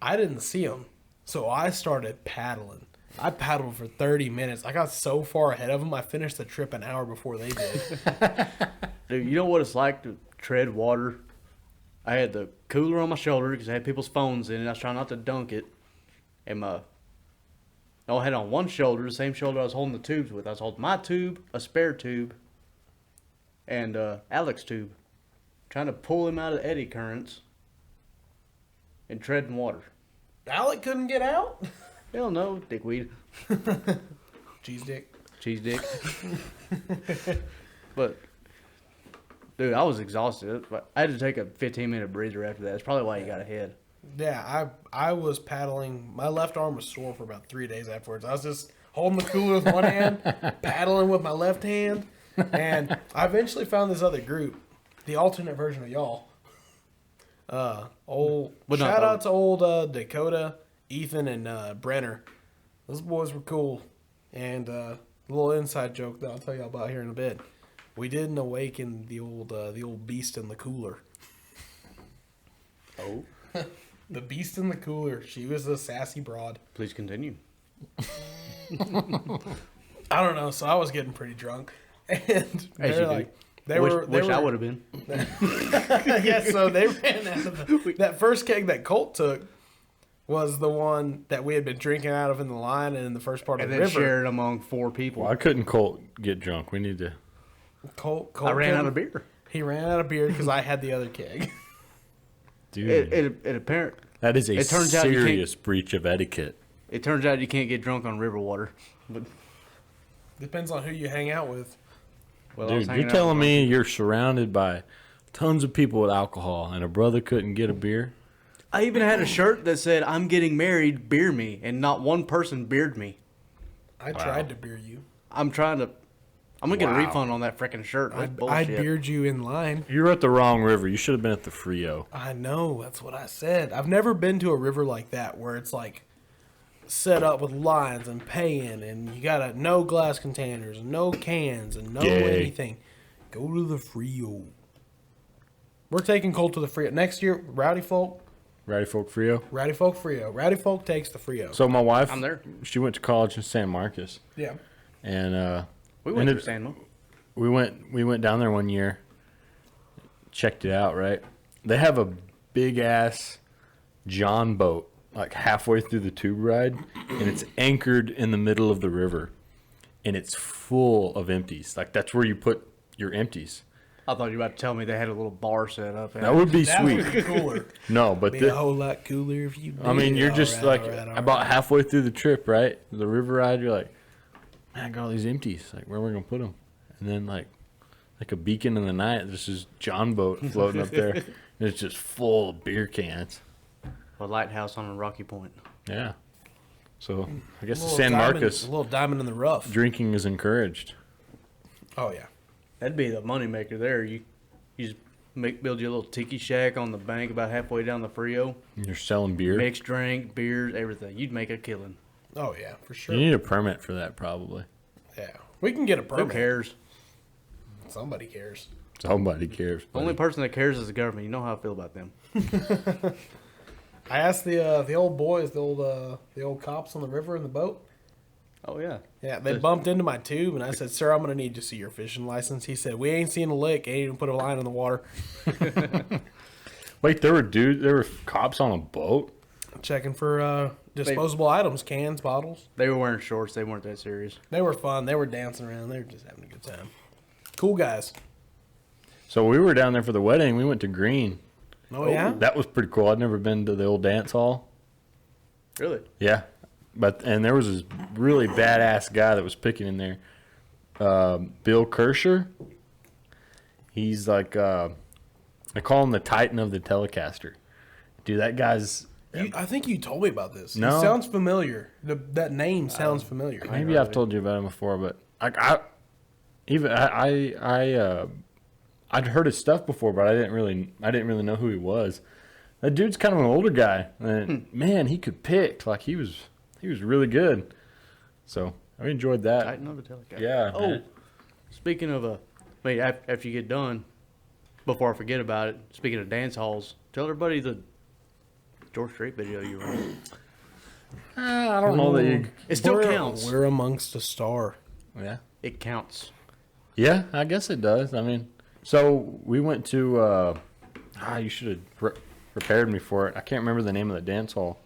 [SPEAKER 1] I didn't see them, so I started paddling. I paddled for 30 minutes. I got so far ahead of them, I finished the trip an hour before they did.
[SPEAKER 3] Dude, you know what it's like to tread water? I had the cooler on my shoulder because I had people's phones in it. I was trying not to dunk it. And I had on one shoulder, the same shoulder I was holding the tubes with. I was holding my tube, a spare tube, and Alex's tube. Trying to pull him out of the eddy currents and treading water.
[SPEAKER 1] Alec couldn't get out?
[SPEAKER 3] Hell no, dickweed.
[SPEAKER 1] Cheese dick.
[SPEAKER 3] Cheese dick. But, dude, I was exhausted. I had to take a 15-minute breather after that. That's probably why you got ahead.
[SPEAKER 1] Yeah, I was paddling. My left arm was sore for about 3 days afterwards. I was just holding the cooler with one hand, paddling with my left hand, and I eventually found this other group, the alternate version of y'all. Shout out to old Dakota, Ethan, and Brenner. Those boys were cool. And a little inside joke that I'll tell you about here in a bit. We didn't awaken the old beast in the cooler.
[SPEAKER 3] Oh.
[SPEAKER 1] The beast in the cooler. She was a sassy broad.
[SPEAKER 3] Please continue.
[SPEAKER 1] I don't know. So I was getting pretty drunk, and
[SPEAKER 3] As
[SPEAKER 1] they're
[SPEAKER 3] you
[SPEAKER 1] like,
[SPEAKER 3] do.
[SPEAKER 1] they
[SPEAKER 3] Wish I
[SPEAKER 1] were.
[SPEAKER 3] would have been.
[SPEAKER 1] Yeah. So they ran out of that first keg that Colt took was the one that we had been drinking out of in the line and in the first part
[SPEAKER 3] And
[SPEAKER 1] of the
[SPEAKER 3] then
[SPEAKER 1] river.
[SPEAKER 3] share it among 4 people.
[SPEAKER 2] Why couldn't Colt get drunk? We need to.
[SPEAKER 1] Colt
[SPEAKER 3] I ran
[SPEAKER 1] couldn't-
[SPEAKER 3] out of beer.
[SPEAKER 1] He ran out of beer because I had the other keg.
[SPEAKER 2] Dude,
[SPEAKER 3] It apparent.
[SPEAKER 2] that is a
[SPEAKER 3] it turns out you can't-
[SPEAKER 2] serious breach of etiquette.
[SPEAKER 3] It turns out you can't get drunk on river water. But
[SPEAKER 1] Depends on who you hang out with.
[SPEAKER 3] well, I was
[SPEAKER 2] Dude,
[SPEAKER 3] hanging
[SPEAKER 2] you're
[SPEAKER 3] out
[SPEAKER 2] telling
[SPEAKER 3] with
[SPEAKER 2] me you're surrounded by tons of people with alcohol and a brother couldn't get a beer?
[SPEAKER 3] I even had a shirt that said, "I'm getting married, beer me," and not one person beered me.
[SPEAKER 1] I tried to beer you.
[SPEAKER 3] I'm gonna get a
[SPEAKER 2] Wow.
[SPEAKER 3] refund on that freaking shirt. That's
[SPEAKER 1] I
[SPEAKER 3] bullshit.
[SPEAKER 1] beered you in line.
[SPEAKER 2] You were at the wrong river. You should have been at the Frio.
[SPEAKER 1] I know, that's what I said. I've never been to a river like that where it's like set up with lines and paying and you gotta no glass containers, no cans, and no
[SPEAKER 2] Yay.
[SPEAKER 1] anything. Go to the Frio. We're taking Colt to the Frio. Next year, Rowdy Folk
[SPEAKER 2] Frio.
[SPEAKER 1] Frio. Rowdy Folk takes the Frio.
[SPEAKER 2] So my wife,
[SPEAKER 3] I'm there.
[SPEAKER 2] she went to college in San Marcos,
[SPEAKER 1] Yeah.
[SPEAKER 2] and
[SPEAKER 3] We went
[SPEAKER 2] And
[SPEAKER 3] to San Mo.
[SPEAKER 2] we went down there one year, checked it out. Right, they have a big ass John boat like halfway through the tube ride, and it's anchored in the middle of the river, and it's full of empties. Like that's where you put your empties.
[SPEAKER 3] I thought you were about to tell me they had a little bar set up.
[SPEAKER 2] That would be
[SPEAKER 1] That
[SPEAKER 2] sweet.
[SPEAKER 1] would be cooler.
[SPEAKER 2] No, but
[SPEAKER 1] Be a whole lot cooler if you did.
[SPEAKER 2] I mean, you're
[SPEAKER 1] All
[SPEAKER 2] just
[SPEAKER 1] right,
[SPEAKER 2] like
[SPEAKER 1] all right, all
[SPEAKER 2] about
[SPEAKER 1] right.
[SPEAKER 2] halfway through the trip, right? The river ride, you're like, man, I got all these empties. Like, where am I gonna put them? And then like a beacon in the night, there's this John boat floating up there, and it's just full of beer cans.
[SPEAKER 3] A lighthouse on a rocky point.
[SPEAKER 2] Yeah. So I guess
[SPEAKER 1] A
[SPEAKER 2] the
[SPEAKER 1] little
[SPEAKER 2] San
[SPEAKER 1] diamond-
[SPEAKER 2] Marcos
[SPEAKER 1] a little diamond in the rough.
[SPEAKER 2] drinking is encouraged.
[SPEAKER 1] Oh yeah.
[SPEAKER 3] That'd be the moneymaker there. You just build your little tiki shack on the bank about halfway down the Frio.
[SPEAKER 2] You're selling beer.
[SPEAKER 3] Mixed drink, beers, everything. You'd make a killing.
[SPEAKER 1] Oh yeah, for sure.
[SPEAKER 2] You need a permit for that, probably.
[SPEAKER 1] Yeah, we can get a permit.
[SPEAKER 3] Who cares?
[SPEAKER 1] Somebody cares.
[SPEAKER 2] Somebody cares.
[SPEAKER 3] The only
[SPEAKER 2] buddy.
[SPEAKER 3] person that cares is the government. You know how I feel about them.
[SPEAKER 1] I asked the old boys, the old cops on the river in the boat.
[SPEAKER 3] Oh, yeah.
[SPEAKER 1] Yeah, they bumped into my tube, and I said, "Sir, I'm gonna need to see your fishing license." He said, "We ain't seen a lick. Ain't even put a line in the water."
[SPEAKER 2] Wait, there were cops on a boat?
[SPEAKER 1] Checking for disposable items, cans, bottles.
[SPEAKER 3] They were wearing shorts. They weren't that serious.
[SPEAKER 1] They were fun. They were dancing around. They were just having a good time. Cool guys.
[SPEAKER 2] So we were down there for the wedding. We went to Green.
[SPEAKER 1] Oh yeah.
[SPEAKER 2] That was pretty cool. I'd never been to the old dance hall.
[SPEAKER 3] Really?
[SPEAKER 2] Yeah, and there was this really badass guy that was picking in there, Bill Kirscher. He's like, I call him the Titan of the Telecaster. Dude, that guy's
[SPEAKER 1] I think you told me about this.
[SPEAKER 2] No.
[SPEAKER 1] He sounds familiar. That name sounds familiar.
[SPEAKER 2] maybe I've told you about him before, but I'd heard his stuff before, but I didn't really know who he was. That dude's kind of an older guy, and man, he could pick. Like he was really good. So I enjoyed that.
[SPEAKER 3] Titan of the Telecaster.
[SPEAKER 2] Yeah.
[SPEAKER 3] Oh,
[SPEAKER 2] man.
[SPEAKER 3] speaking of after you get done, before I forget about it, speaking of dance halls, tell everybody the George Strait video you were on.
[SPEAKER 2] I don't know that you.
[SPEAKER 3] It still counts.
[SPEAKER 1] We're amongst a star.
[SPEAKER 2] Yeah.
[SPEAKER 3] It counts.
[SPEAKER 2] Yeah, I guess it does. I mean, so we went to. You should have prepared me for it. I can't remember the name of the dance hall.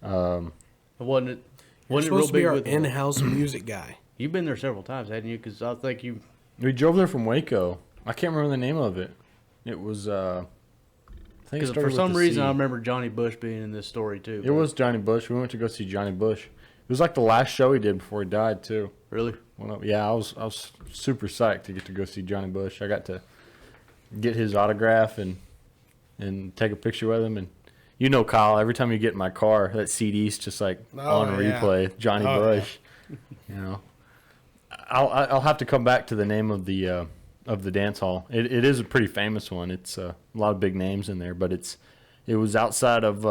[SPEAKER 3] Wasn't it?
[SPEAKER 1] You're
[SPEAKER 3] Wasn't it real
[SPEAKER 1] supposed to be
[SPEAKER 3] big
[SPEAKER 1] our
[SPEAKER 3] with
[SPEAKER 1] in-house music guy.
[SPEAKER 3] You've been there several times, hadn't you? Because I think you.
[SPEAKER 2] We drove there from Waco. I can't remember the name of it. It was. I think it
[SPEAKER 3] Because
[SPEAKER 2] started
[SPEAKER 3] for
[SPEAKER 2] with
[SPEAKER 3] some
[SPEAKER 2] a
[SPEAKER 3] reason,
[SPEAKER 2] C.
[SPEAKER 3] I remember Johnny Bush being in this story too.
[SPEAKER 2] It was Johnny Bush. We went to go see Johnny Bush. It was like the last show he did before he died too.
[SPEAKER 3] Really.
[SPEAKER 2] Well, yeah, I was super psyched to get to go see Johnny Bush. I got to get his autograph and take a picture with him. And you know, Kyle, every time you get in my car, that CD's just like on
[SPEAKER 1] yeah.
[SPEAKER 2] replay. Johnny
[SPEAKER 1] Oh,
[SPEAKER 2] Bush. You know, I'll have to come back to the name of the dance hall. It is a pretty famous one. It's a lot of big names in there, but it was outside of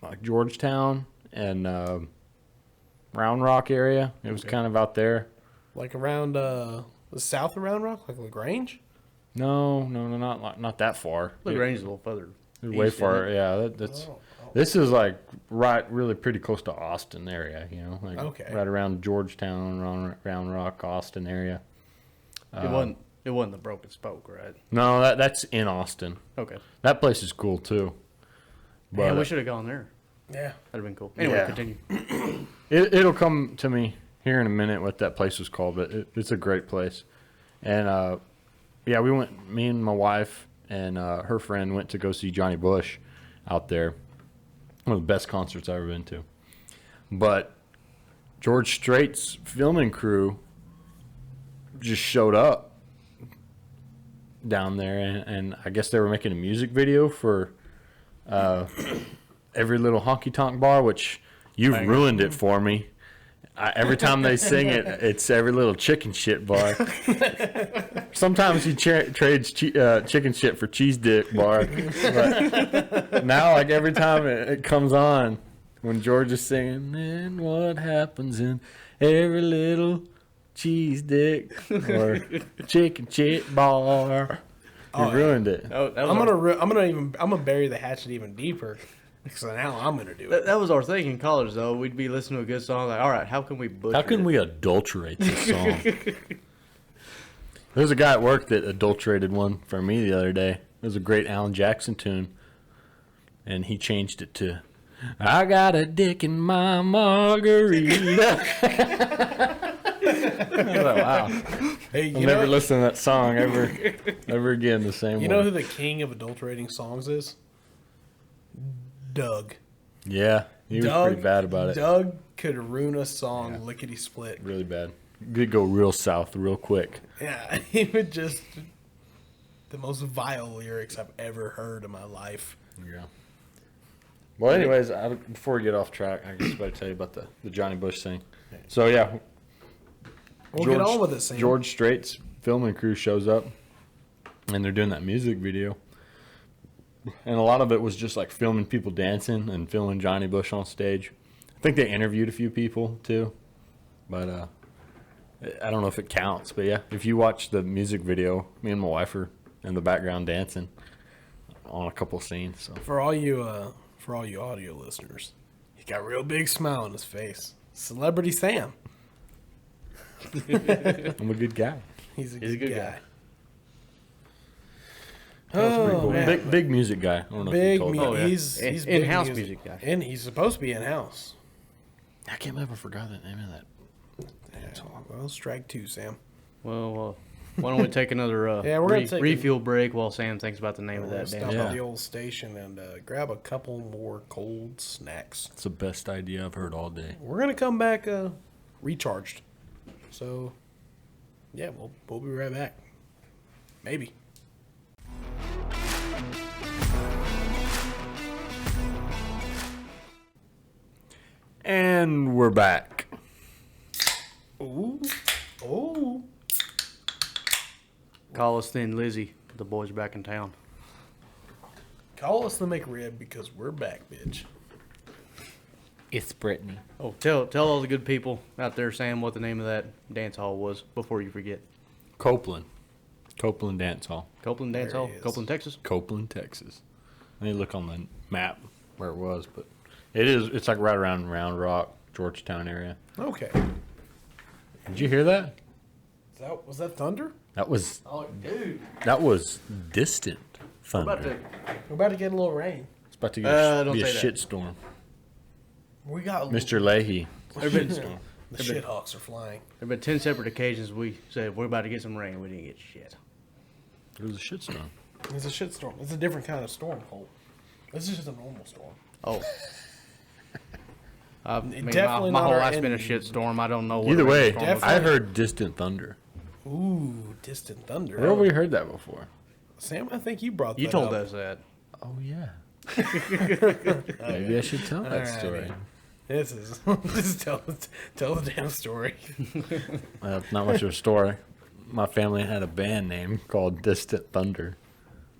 [SPEAKER 2] like Georgetown and Round Rock area. It was kind of out there.
[SPEAKER 1] Like around the south of Round Rock, like LaGrange.
[SPEAKER 2] No, not that far.
[SPEAKER 3] LaGrange is a little further.
[SPEAKER 2] way
[SPEAKER 3] East,
[SPEAKER 2] far.
[SPEAKER 3] isn't it?
[SPEAKER 2] Yeah, that's.
[SPEAKER 1] Oh, oh.
[SPEAKER 2] This is like really pretty close to Austin area. You know, like
[SPEAKER 1] Okay.
[SPEAKER 2] right around Georgetown, Round Rock, Austin area.
[SPEAKER 3] It wasn't the Broken Spoke, right?
[SPEAKER 2] No, that's in Austin.
[SPEAKER 3] Okay.
[SPEAKER 2] That place is cool too. But
[SPEAKER 3] Man, we should have gone there.
[SPEAKER 1] Yeah.
[SPEAKER 3] That'd have been cool. Anyway,
[SPEAKER 2] Yeah.
[SPEAKER 3] continue.
[SPEAKER 2] it'll come to me here in a minute what that place was called, but it's a great place. And yeah, we went. Me and my wife and her friend went to go see Johnny Bush out there. One of the best concerts I've ever been to. But George Strait's filming crew just showed up down there, and I guess they were making a music video for Every Little Honky Tonk Bar, which you've ruined it for me. Every time they sing it, it's Every Little Chicken Shit Bar. Sometimes he trades chicken shit for cheese dick bar. But now, like every time it comes on, when George is singing, and what happens in every little cheese dick or chicken shit bar. You ruined it.
[SPEAKER 3] Oh,
[SPEAKER 1] I'm gonna bury the hatchet even deeper. Because now I'm gonna do it.
[SPEAKER 3] that was our thing in college, though. We'd be listening to a good song, like, all right, how can we butcher
[SPEAKER 2] How can
[SPEAKER 3] it?
[SPEAKER 2] we adulterate this song? There's a guy at work that adulterated one for me the other day. It was a great Alan Jackson tune, and he changed it to "I got a dick in my margarita." I was like, wow.
[SPEAKER 1] Hey,
[SPEAKER 2] I'll never listen to that song ever again the same way.
[SPEAKER 1] You know who the king of adulterating songs is? Doug.
[SPEAKER 2] Yeah, he was pretty bad about it.
[SPEAKER 1] Doug could ruin a song lickety split.
[SPEAKER 2] Really bad. Could go real south real quick.
[SPEAKER 1] Yeah, he would just the most vile lyrics I've ever heard in my life.
[SPEAKER 2] Yeah. Well, anyways, before we get off track, I guess I better tell you about the Johnny Bush thing. So yeah,
[SPEAKER 1] We'll get on with it, Sam.
[SPEAKER 2] George Strait's filming crew shows up, and they're doing that music video. And a lot of it was just like filming people dancing and filming Johnny Bush on stage. I think they interviewed a few people too, but I don't know if it counts. But yeah, if you watch the music video, me and my wife are in the background dancing on a couple scenes. So
[SPEAKER 1] For all you audio listeners, he got a real big smile on his face. Celebrity Sam.
[SPEAKER 2] I'm a good guy.
[SPEAKER 1] He's a good guy.
[SPEAKER 2] That's pretty cool.
[SPEAKER 1] Man.
[SPEAKER 2] Big music guy. I don't know if you
[SPEAKER 1] Big
[SPEAKER 2] told me.
[SPEAKER 1] music.
[SPEAKER 3] Oh, yeah.
[SPEAKER 1] He's big
[SPEAKER 3] In-house music guy.
[SPEAKER 1] And he's supposed to be in-house.
[SPEAKER 2] I can't believe I forgot the name of that.
[SPEAKER 1] Yeah, well, strike two, Sam.
[SPEAKER 3] Well, why don't we take another
[SPEAKER 1] Yeah, we're gonna take
[SPEAKER 3] refuel break while Sam thinks about the name of
[SPEAKER 1] We'll
[SPEAKER 3] that
[SPEAKER 1] stop
[SPEAKER 3] damn
[SPEAKER 2] Yeah.
[SPEAKER 1] at the old station and grab a couple more cold snacks.
[SPEAKER 2] It's the best idea I've heard all day.
[SPEAKER 1] We're gonna come back recharged. So, yeah, we'll be right back. Maybe.
[SPEAKER 2] And we're back.
[SPEAKER 1] Ooh, oh.
[SPEAKER 3] Call us Thin Lizzy. The boys are back in town.
[SPEAKER 1] Call us the McRib because we're back, bitch.
[SPEAKER 2] It's Brittany.
[SPEAKER 3] Oh, tell all the good people out there, Sam, what the name of that dance hall was before you forget.
[SPEAKER 2] Copeland Dance Hall.
[SPEAKER 3] Copeland Dance
[SPEAKER 1] There
[SPEAKER 3] Hall,
[SPEAKER 1] it is.
[SPEAKER 3] Copeland, Texas.
[SPEAKER 2] Copeland, Texas. I need to look on the map where it was, but it's like right around Round Rock, Georgetown area.
[SPEAKER 1] Okay.
[SPEAKER 2] Did you hear that?
[SPEAKER 1] Was that thunder?
[SPEAKER 2] That was
[SPEAKER 3] Oh, dude.
[SPEAKER 2] distant thunder.
[SPEAKER 1] We're about to get a little rain.
[SPEAKER 2] It's about to
[SPEAKER 3] Don't
[SPEAKER 2] be a
[SPEAKER 3] say that.
[SPEAKER 2] shitstorm.
[SPEAKER 1] We got
[SPEAKER 2] Mr. Leahy.
[SPEAKER 1] The shithawks are flying.
[SPEAKER 3] There have been 10 separate occasions we said we're about to get some rain. We didn't get shit.
[SPEAKER 2] It was a shitstorm.
[SPEAKER 1] It's a shitstorm. It's a different kind of storm, Colt. This is just a normal storm.
[SPEAKER 3] Oh. I mean,
[SPEAKER 1] Definitely
[SPEAKER 3] my
[SPEAKER 1] not
[SPEAKER 3] whole
[SPEAKER 1] our
[SPEAKER 3] life's been a
[SPEAKER 1] end.
[SPEAKER 3] shit storm. I don't know what
[SPEAKER 2] Either
[SPEAKER 3] a
[SPEAKER 2] way,
[SPEAKER 3] rainstorm is.
[SPEAKER 2] I heard distant thunder.
[SPEAKER 1] Ooh, distant thunder.
[SPEAKER 2] Where have we heard that before?
[SPEAKER 1] Sam, I think you brought that
[SPEAKER 3] You told
[SPEAKER 1] up.
[SPEAKER 3] us that.
[SPEAKER 2] Oh, yeah. Maybe I should tell that
[SPEAKER 1] Alrighty.
[SPEAKER 2] story.
[SPEAKER 1] This is just tell the damn story.
[SPEAKER 2] Not much of a story. My family had a band name called Distant Thunder.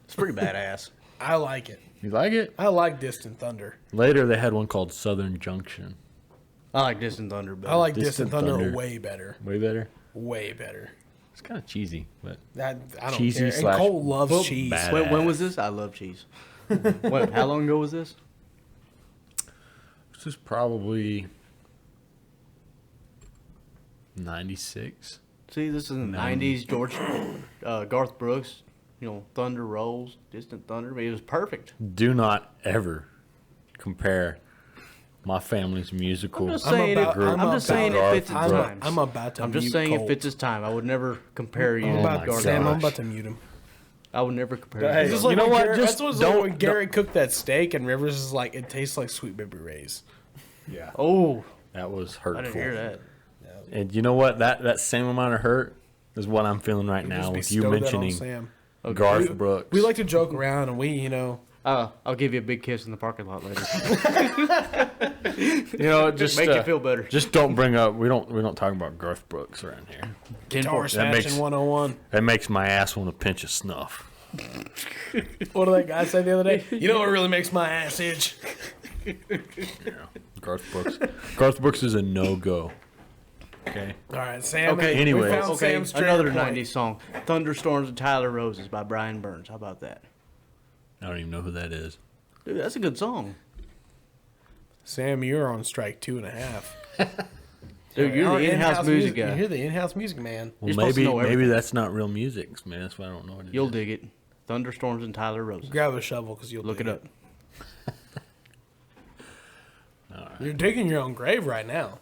[SPEAKER 3] It's pretty badass.
[SPEAKER 1] I like it.
[SPEAKER 2] You like it?
[SPEAKER 1] I like distant thunder.
[SPEAKER 2] Later, they had one called Southern Junction.
[SPEAKER 3] I like Distant Thunder better.
[SPEAKER 1] I like
[SPEAKER 2] Distant
[SPEAKER 1] distant thunder
[SPEAKER 2] Thunder.
[SPEAKER 1] way better.
[SPEAKER 2] Way better.
[SPEAKER 1] Way better.
[SPEAKER 2] It's kind of cheesy, but
[SPEAKER 1] I don't
[SPEAKER 2] Cheesy
[SPEAKER 1] care.
[SPEAKER 2] slash
[SPEAKER 1] And Cole loves
[SPEAKER 3] Well,
[SPEAKER 1] cheese.
[SPEAKER 2] bad.
[SPEAKER 3] when was this? I love cheese. What? How long ago was this?
[SPEAKER 2] This is probably 96.
[SPEAKER 3] See, this is in the 90s. Garth Brooks, Thunder Rolls, Distant Thunder. I mean, it was perfect.
[SPEAKER 2] Do not ever compare my family's musical.
[SPEAKER 3] I'm just saying it fits its time.
[SPEAKER 1] I'm about to.
[SPEAKER 3] I'm just
[SPEAKER 1] mute
[SPEAKER 3] saying
[SPEAKER 1] Colt.
[SPEAKER 3] it fits its time. I would never compare you to
[SPEAKER 2] my
[SPEAKER 3] Garth
[SPEAKER 1] Sam, I'm
[SPEAKER 3] Brooks.
[SPEAKER 1] about to mute him.
[SPEAKER 3] I would never compare.
[SPEAKER 2] Hey,
[SPEAKER 3] you.
[SPEAKER 1] It's just like
[SPEAKER 2] you know
[SPEAKER 1] when
[SPEAKER 2] what?
[SPEAKER 1] Garrett,
[SPEAKER 2] Just
[SPEAKER 1] that's what's
[SPEAKER 2] don't-
[SPEAKER 1] like when Garrett cooked that steak, and Rivers is like, it tastes like Sweet Baby Ray's.
[SPEAKER 2] Yeah.
[SPEAKER 3] Oh,
[SPEAKER 2] That was
[SPEAKER 3] I
[SPEAKER 2] hurtful.
[SPEAKER 3] didn't hear that.
[SPEAKER 2] And you know what? That same amount of hurt is what I'm feeling right now with you mentioning
[SPEAKER 1] Sam.
[SPEAKER 2] Garth Brooks.
[SPEAKER 1] We like to joke around, and we,
[SPEAKER 3] I'll give you a big kiss in the parking lot later.
[SPEAKER 2] just
[SPEAKER 3] Make you feel better.
[SPEAKER 2] Just don't bring up. We don't talk about Garth Brooks around here.
[SPEAKER 1] guitar smashing 101.
[SPEAKER 2] That makes my ass want to pinch a snuff.
[SPEAKER 1] What did that guy say the other day? You know what really makes my ass itch?
[SPEAKER 2] Garth Brooks. Garth Brooks is a no-go. Okay.
[SPEAKER 1] All right, Sam.
[SPEAKER 3] Okay,
[SPEAKER 2] anyways.
[SPEAKER 1] we found
[SPEAKER 3] Okay,
[SPEAKER 1] Sam's trigger
[SPEAKER 3] another
[SPEAKER 1] point.
[SPEAKER 3] 90s song. Thunderstorms and Tyler Roses by Brian Burns. How about that?
[SPEAKER 2] I don't even know who that is.
[SPEAKER 3] Dude, that's a good song.
[SPEAKER 1] Sam, you're on strike 2.5.
[SPEAKER 3] Dude, you're the in-house music guy.
[SPEAKER 1] You're the in-house music man.
[SPEAKER 2] Well,
[SPEAKER 3] You're supposed to
[SPEAKER 2] maybe
[SPEAKER 3] know
[SPEAKER 2] maybe
[SPEAKER 3] everything.
[SPEAKER 2] that's not real music, man. That's why I don't know what it is.
[SPEAKER 3] You'll dig it. Thunderstorms and Tyler Roses.
[SPEAKER 1] Grab a shovel because you'll
[SPEAKER 3] Look
[SPEAKER 1] dig
[SPEAKER 3] it up.
[SPEAKER 1] You're digging your own grave right now.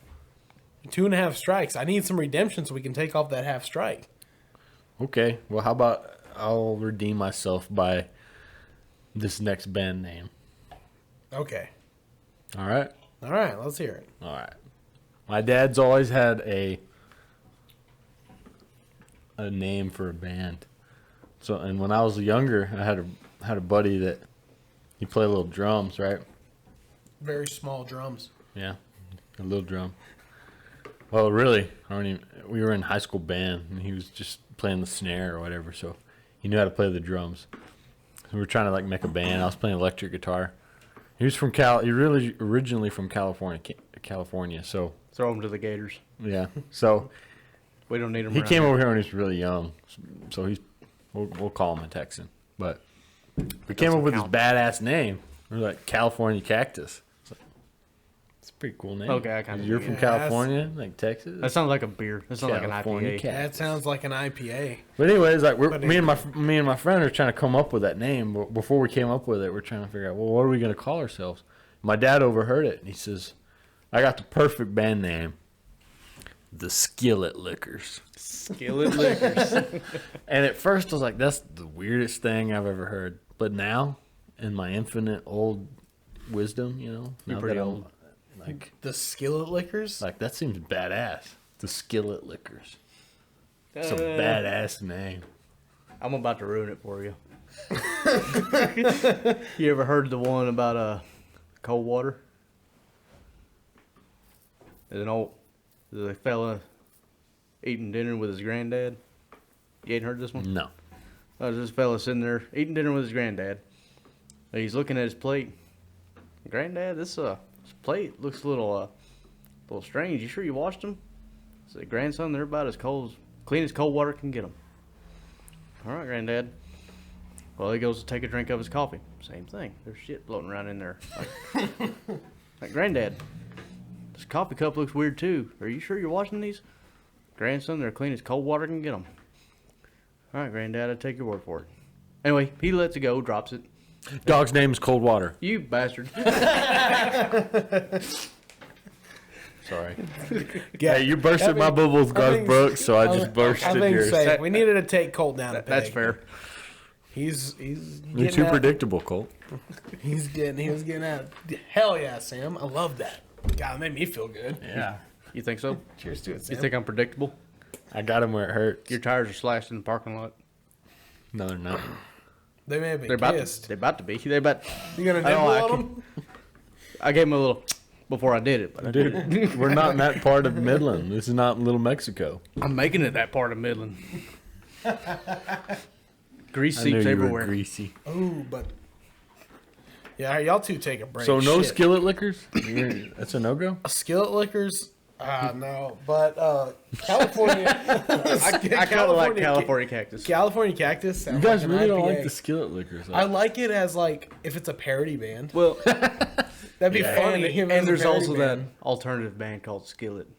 [SPEAKER 1] 2.5 strikes. I need some redemption so we can take off that half strike.
[SPEAKER 2] Okay. Well, how about I'll redeem myself by this next band name.
[SPEAKER 1] Okay.
[SPEAKER 2] All right.
[SPEAKER 1] All right, let's hear it.
[SPEAKER 2] All right. My dad's always had a name for a band. So, and when I was younger, I had a buddy that he played little drums, right?
[SPEAKER 1] Very small drums.
[SPEAKER 2] Yeah, a little drum. Well, really, we were in high school band, and he was just playing the snare or whatever, so he knew how to play the drums. So we were trying to make a band. I was playing electric guitar. He was from He really originally from California. So
[SPEAKER 3] Throw him to the Gators.
[SPEAKER 2] yeah. So
[SPEAKER 3] We don't need him
[SPEAKER 2] he
[SPEAKER 3] around
[SPEAKER 2] came
[SPEAKER 3] here.
[SPEAKER 2] over here when he was really young. So we'll call him a Texan. But we came up with this badass name. We're like California Cactus. It's a pretty cool name.
[SPEAKER 3] Okay, I kinda
[SPEAKER 2] You're
[SPEAKER 3] dig
[SPEAKER 2] from
[SPEAKER 1] it.
[SPEAKER 2] California, like Texas.
[SPEAKER 3] That sounds like a beer. That sounds like an
[SPEAKER 2] California
[SPEAKER 3] IPA.
[SPEAKER 2] Cat.
[SPEAKER 1] That sounds like an IPA.
[SPEAKER 2] But anyways,
[SPEAKER 1] But
[SPEAKER 2] me and my friend are trying to come up with that name. But before we came up with it, we're trying to figure out, well, what are we going to call ourselves? My dad overheard it, and he says, "I got the perfect band name, the Skillet Lickers."
[SPEAKER 3] Skillet Liquors.
[SPEAKER 2] And at first, I was like, "That's the weirdest thing I've ever heard." But now, in my infinite old wisdom, now
[SPEAKER 3] pretty
[SPEAKER 2] that I'm
[SPEAKER 3] old.
[SPEAKER 1] The Skillet Lickers?
[SPEAKER 2] that seems badass. The Skillet Lickers. It's a
[SPEAKER 3] Uh,
[SPEAKER 2] badass name.
[SPEAKER 3] I'm about to ruin it for you. You ever heard the one about cold water? There's the fella eating dinner with his granddad. You ain't heard this one?
[SPEAKER 2] No.
[SPEAKER 3] There's this fella sitting there eating dinner with his granddad. He's looking at his plate. Granddad, this plate looks a little strange. You sure you washed them? I said, grandson, they're about as clean as cold water can get them. All right, Granddad. Well, he goes to take a drink of his coffee. Same thing. There's shit floating around in there. Like, Granddad, this coffee cup looks weird too. Are you sure you're washing these? Grandson, they're clean as cold water can get them. All right, Granddad, I take your word for it. Anyway, he lets it go, drops it.
[SPEAKER 2] Dog's name is Cold Water.
[SPEAKER 3] You bastard.
[SPEAKER 2] Sorry.
[SPEAKER 1] Yeah,
[SPEAKER 2] Hey, you bursted my bubble with Garth Brooks, so I just bursted
[SPEAKER 1] I think
[SPEAKER 2] yours.
[SPEAKER 1] say, we needed to take Colt down a peg.
[SPEAKER 3] That's fair.
[SPEAKER 1] He's
[SPEAKER 2] You're
[SPEAKER 1] getting
[SPEAKER 2] too
[SPEAKER 1] out.
[SPEAKER 2] predictable, Colt.
[SPEAKER 1] He was getting out. Hell yeah, Sam. I love that. God, it made me feel good.
[SPEAKER 2] Yeah.
[SPEAKER 3] You think so?
[SPEAKER 1] Cheers to it, Sam.
[SPEAKER 3] You think I'm predictable?
[SPEAKER 2] I got him where it hurts.
[SPEAKER 3] Your tires are slashed in the parking lot.
[SPEAKER 2] No, they're not.
[SPEAKER 1] They may have been
[SPEAKER 3] They're about
[SPEAKER 1] kissed.
[SPEAKER 3] to be. They're about.
[SPEAKER 1] You gonna
[SPEAKER 3] I don't
[SPEAKER 1] nibble
[SPEAKER 3] like
[SPEAKER 1] on
[SPEAKER 3] it.
[SPEAKER 1] them?
[SPEAKER 3] I gave him a little before I did it, but
[SPEAKER 2] Dude, we're not in that part of Midland. This is not Little Mexico.
[SPEAKER 3] I'm making it that part of Midland. Grease
[SPEAKER 2] I knew
[SPEAKER 3] seeps
[SPEAKER 2] you
[SPEAKER 3] everywhere.
[SPEAKER 2] were greasy.
[SPEAKER 1] Ooh, but yeah, y'all two take a break.
[SPEAKER 2] So no
[SPEAKER 1] Shit.
[SPEAKER 2] skillet liquors? That's a no-go?
[SPEAKER 1] Skillet Lickers. No, but California.
[SPEAKER 3] I kind of like California Cactus.
[SPEAKER 1] California Cactus.
[SPEAKER 2] You
[SPEAKER 1] Sounds
[SPEAKER 2] guys
[SPEAKER 1] like an
[SPEAKER 2] really don't
[SPEAKER 1] IPA.
[SPEAKER 2] like the skillet liquors.
[SPEAKER 1] I like it as like if it's a parody band.
[SPEAKER 3] Well,
[SPEAKER 1] That'd be funny. if it was
[SPEAKER 3] and
[SPEAKER 1] a
[SPEAKER 3] there's
[SPEAKER 1] parody
[SPEAKER 3] also
[SPEAKER 1] band.
[SPEAKER 3] that alternative band called Skillet.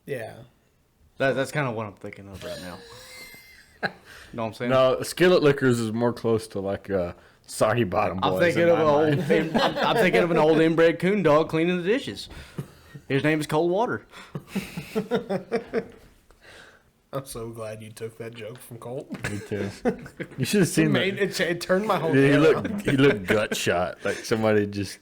[SPEAKER 1] Yeah.
[SPEAKER 3] That's kind of what I'm thinking of right now. Know what I'm saying?
[SPEAKER 2] No, skillet liquors is more close to like soggy bottom boys.
[SPEAKER 3] I'm thinking of I'm thinking of an old inbred coon dog cleaning the dishes. His name is Cold Water.
[SPEAKER 1] I'm so glad you took that joke from Colt.
[SPEAKER 2] Me too. You should have seen that.
[SPEAKER 1] It turned my whole
[SPEAKER 2] Yeah,
[SPEAKER 1] day around.
[SPEAKER 2] he looked gut shot, like somebody just.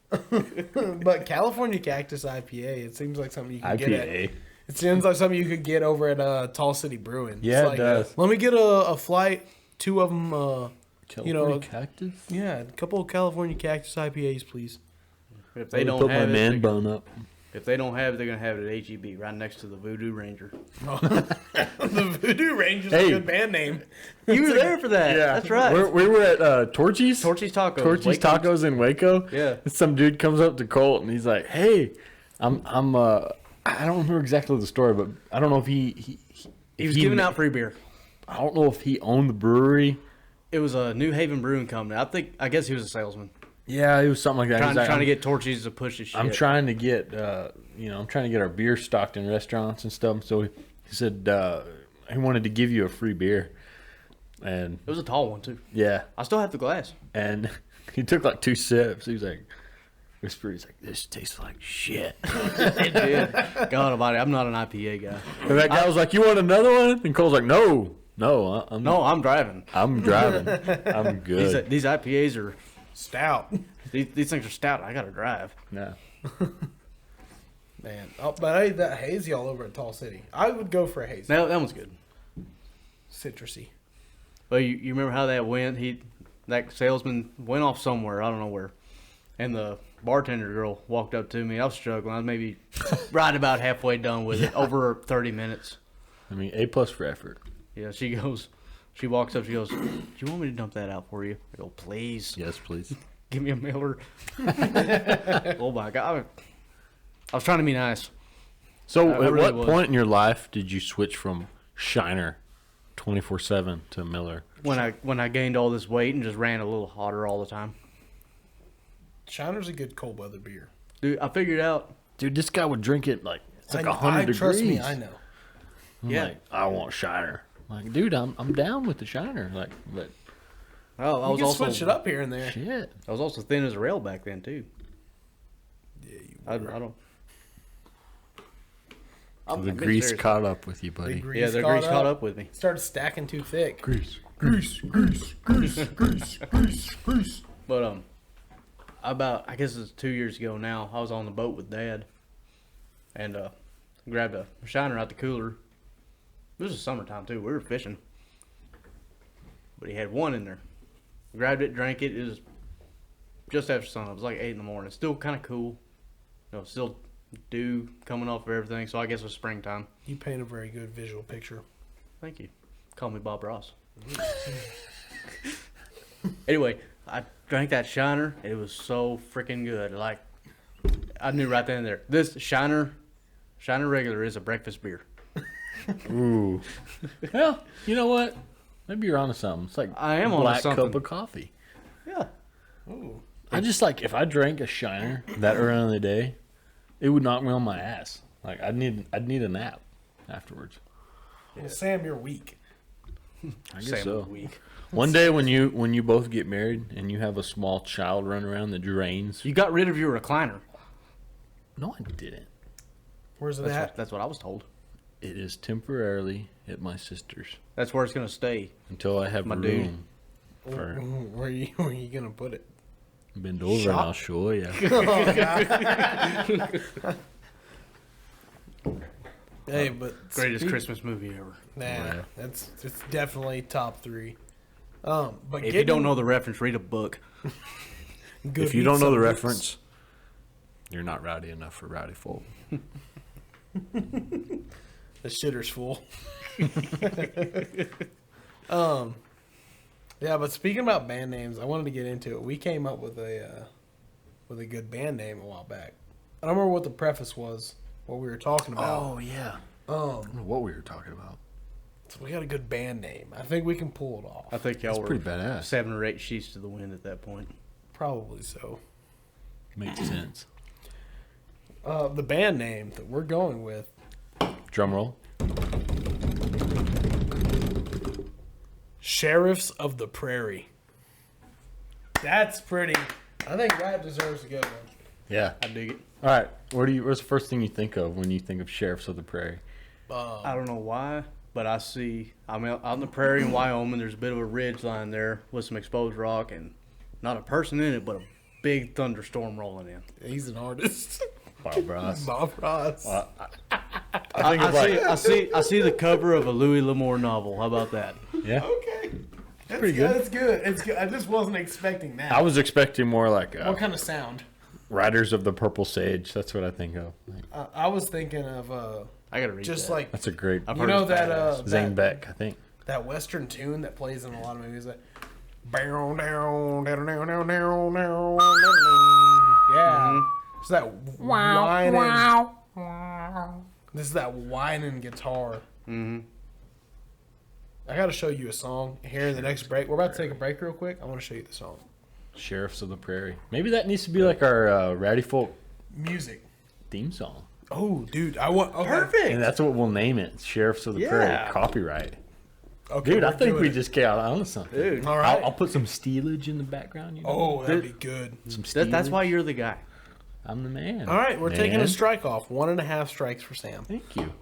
[SPEAKER 1] But California Cactus IPA, it seems like something you can get at.
[SPEAKER 2] IPA.
[SPEAKER 1] It seems like something you could get over at Tall City Brewing.
[SPEAKER 2] Yeah,
[SPEAKER 1] It's
[SPEAKER 2] it
[SPEAKER 1] like,
[SPEAKER 2] does.
[SPEAKER 1] Let me get a flight, 2 of them.
[SPEAKER 2] California cactus.
[SPEAKER 1] Yeah, a couple of California Cactus IPAs, please.
[SPEAKER 3] If they don't
[SPEAKER 2] put
[SPEAKER 3] have
[SPEAKER 2] my
[SPEAKER 3] it,
[SPEAKER 2] man bun up.
[SPEAKER 3] if they don't have it, they're gonna have it at HEB right next to the Voodoo Ranger.
[SPEAKER 1] The Voodoo Ranger's
[SPEAKER 2] Hey.
[SPEAKER 1] a good band name.
[SPEAKER 3] You were there for that. That's right.
[SPEAKER 2] We were at Torchy's.
[SPEAKER 3] Torchy's Tacos.
[SPEAKER 2] Torchy's
[SPEAKER 3] Waco.
[SPEAKER 2] Tacos in Waco.
[SPEAKER 3] Yeah.
[SPEAKER 2] And some dude comes up to Colt and he's like, "Hey, I don't remember exactly the story, but I don't know if
[SPEAKER 3] He was giving out free beer.
[SPEAKER 2] I don't know if he owned the brewery.
[SPEAKER 3] It was a New Haven Brewing Company. I guess he was a salesman.
[SPEAKER 2] Yeah, it was something like that.
[SPEAKER 3] Trying,
[SPEAKER 2] He's like,
[SPEAKER 3] trying to get Torchy's to push his shit.
[SPEAKER 2] I'm trying to get I'm trying to get our beer stocked in restaurants and stuff. So he said he wanted to give you a free beer, and
[SPEAKER 3] It was a tall one too.
[SPEAKER 2] yeah,
[SPEAKER 3] I still have the glass.
[SPEAKER 2] and he took like 2 sips. He was like, whispered, he's like, "This tastes like shit."
[SPEAKER 3] It did. God almighty, I'm not an IPA guy.
[SPEAKER 2] And that guy was like, "You want another one?" And Cole's like, "No, I'm
[SPEAKER 3] No, I'm driving.
[SPEAKER 2] I'm driving. I'm good."
[SPEAKER 3] These IPAs are
[SPEAKER 1] Stout.
[SPEAKER 3] these things are stout. I gotta drive.
[SPEAKER 2] No.
[SPEAKER 1] Man. Oh, but I ate that hazy all over at Tall City. I would go for a hazy.
[SPEAKER 3] That one's good.
[SPEAKER 1] Citrusy.
[SPEAKER 3] Well, you remember how that went? That salesman went off somewhere. I don't know where. And the bartender girl walked up to me. I was struggling. I was maybe right about halfway done with it. Over 30 minutes.
[SPEAKER 2] I mean, A+ for effort.
[SPEAKER 3] Yeah, she walks up, she goes, "Do you want me to dump that out for you?" I go, "Please,
[SPEAKER 2] Yes, please.
[SPEAKER 3] give me a Miller." Oh my God. I was trying to be nice.
[SPEAKER 2] So,
[SPEAKER 3] I
[SPEAKER 2] at
[SPEAKER 3] really
[SPEAKER 2] what
[SPEAKER 3] was.
[SPEAKER 2] point in your life did you switch from Shiner 24/7 to Miller?
[SPEAKER 3] When I gained all this weight and just ran a little hotter all the time.
[SPEAKER 1] Shiner's a good cold weather beer.
[SPEAKER 3] Dude, I figured out.
[SPEAKER 2] Dude, this guy would drink it like it's like
[SPEAKER 1] I-
[SPEAKER 2] 100 degrees.
[SPEAKER 1] Trust me, I know.
[SPEAKER 2] I'm
[SPEAKER 3] Yeah.
[SPEAKER 2] like, I want Shiner. I'm like, dude, I'm down with the Shiner. Like, but
[SPEAKER 3] Oh, I
[SPEAKER 1] You
[SPEAKER 3] was
[SPEAKER 1] can
[SPEAKER 3] also
[SPEAKER 1] switch it up here and there.
[SPEAKER 2] shit.
[SPEAKER 3] I was also thin as a rail back then too.
[SPEAKER 1] Yeah, you
[SPEAKER 3] I don't.
[SPEAKER 2] So the
[SPEAKER 3] being
[SPEAKER 2] grease
[SPEAKER 3] serious.
[SPEAKER 2] caught up with you, buddy.
[SPEAKER 3] Yeah, the grease caught up with me.
[SPEAKER 1] Started stacking too thick.
[SPEAKER 2] Grease.
[SPEAKER 3] But I guess it's 2 years ago now. I was on the boat with Dad, and grabbed a Shiner out the cooler. It was the summertime too. We were fishing, but he had one in there. Grabbed it, drank it. It was just after sun. It was like 8 in the morning. Still kind of cool. Still dew coming off of everything. So I guess it was springtime.
[SPEAKER 1] You paint a very good visual picture.
[SPEAKER 3] Thank you. Call me Bob Ross. Anyway, I drank that Shiner. It was so freaking good. Like, I knew right then and there. This Shiner regular is a breakfast beer.
[SPEAKER 2] Ooh. Well, you know what? Maybe you're onto something. It's like
[SPEAKER 3] I am onto
[SPEAKER 2] black
[SPEAKER 3] something.
[SPEAKER 2] cup of coffee.
[SPEAKER 3] Yeah.
[SPEAKER 1] Ooh.
[SPEAKER 2] I just like if I drank a Shiner that early in the day, it would knock me on my ass. Like I'd need a nap afterwards.
[SPEAKER 1] Well, Sam, you're weak.
[SPEAKER 2] I guess
[SPEAKER 3] Sam
[SPEAKER 2] so.
[SPEAKER 3] was weak.
[SPEAKER 2] One day when you both get married and you have a small child run around that drains.
[SPEAKER 3] You got rid of your recliner.
[SPEAKER 2] No, I didn't.
[SPEAKER 1] Where's it
[SPEAKER 3] That's
[SPEAKER 1] at?
[SPEAKER 3] what, that's what I was told.
[SPEAKER 2] It is temporarily at my sister's
[SPEAKER 3] That's where it's going to stay.
[SPEAKER 2] until I have
[SPEAKER 3] My
[SPEAKER 2] room. For
[SPEAKER 1] Where are you gonna put it?
[SPEAKER 2] bend over and
[SPEAKER 1] Shop.
[SPEAKER 2] I'll show you.
[SPEAKER 1] Hey, but
[SPEAKER 3] Greatest Christmas movie ever.
[SPEAKER 1] Nah,
[SPEAKER 2] Yeah.
[SPEAKER 1] it's definitely top 3. But
[SPEAKER 3] If you don't know the reference, read a book.
[SPEAKER 2] If you don't know the reference, you're not rowdy enough for Rowdy Folk.
[SPEAKER 1] the shitter's full. Yeah, but speaking about band names, I wanted to get into it. We came up with a with a good band name a while back. I don't remember what the preface was, what we were talking about.
[SPEAKER 2] Oh, yeah. I don't know what we were talking about.
[SPEAKER 1] So we got a good band name. I think we can pull it off.
[SPEAKER 3] I think y'all
[SPEAKER 2] That's
[SPEAKER 3] were
[SPEAKER 2] pretty badass.
[SPEAKER 3] 7 or 8 sheets to the wind at that point.
[SPEAKER 1] Probably so.
[SPEAKER 2] Makes sense.
[SPEAKER 1] The band name that we're going with.
[SPEAKER 2] Drum roll.
[SPEAKER 1] Sheriffs of the Prairie. That's pretty. I think that deserves a good one.
[SPEAKER 2] Yeah.
[SPEAKER 3] I dig it.
[SPEAKER 2] All right. What's the first thing you think of when you think of Sheriffs of the Prairie?
[SPEAKER 3] I don't know why, but I'm out on the prairie in Wyoming. There's a bit of a ridge line there with some exposed rock and not a person in it, but a big thunderstorm rolling in.
[SPEAKER 1] He's an artist.
[SPEAKER 2] Bob Ross.
[SPEAKER 1] Bob Ross.
[SPEAKER 3] I see the cover of a Louis L'Amour novel. How about that?
[SPEAKER 2] Yeah.
[SPEAKER 1] Okay. That's
[SPEAKER 2] pretty good.
[SPEAKER 1] That's good. It's good. I just wasn't expecting that.
[SPEAKER 2] I was expecting more like
[SPEAKER 1] What kind of sound?
[SPEAKER 2] Riders of the Purple Sage. That's what I think of.
[SPEAKER 1] I was thinking of
[SPEAKER 3] I gotta read
[SPEAKER 1] just
[SPEAKER 3] that.
[SPEAKER 1] like
[SPEAKER 2] That's a great
[SPEAKER 3] I've
[SPEAKER 1] you
[SPEAKER 3] heard
[SPEAKER 1] know
[SPEAKER 3] it's
[SPEAKER 1] that
[SPEAKER 3] badass.
[SPEAKER 2] Zane Beck, I think.
[SPEAKER 1] that Western tune that plays in a lot of movies. That down, down, down, down, down, down, down. Yeah. It's that whining. This is that whining guitar.
[SPEAKER 3] Mm-hmm.
[SPEAKER 1] I got to show you a song here in the next break. We're about to take a break real quick. I want to show you the song.
[SPEAKER 2] Sheriffs of the Prairie. Maybe that needs to be like our Rowdy Folk
[SPEAKER 1] Music.
[SPEAKER 2] theme song.
[SPEAKER 1] Oh, dude, I want
[SPEAKER 3] Perfect.
[SPEAKER 2] And that's what we'll name it. Sheriffs of the
[SPEAKER 3] Yeah.
[SPEAKER 2] Prairie. Copyright.
[SPEAKER 1] Okay,
[SPEAKER 2] Dude, I
[SPEAKER 1] we're
[SPEAKER 2] think
[SPEAKER 1] doing
[SPEAKER 2] we
[SPEAKER 1] it.
[SPEAKER 2] just got on to something.
[SPEAKER 3] Dude.
[SPEAKER 1] All right.
[SPEAKER 2] I'll put some steelage in the background. You know?
[SPEAKER 1] Oh, that'd be good.
[SPEAKER 2] Some steelage.
[SPEAKER 3] That's why you're the guy.
[SPEAKER 2] I'm the man.
[SPEAKER 1] All right, we're taking
[SPEAKER 2] Man.
[SPEAKER 1] a strike off. 1.5 strikes for Sam.
[SPEAKER 2] Thank you.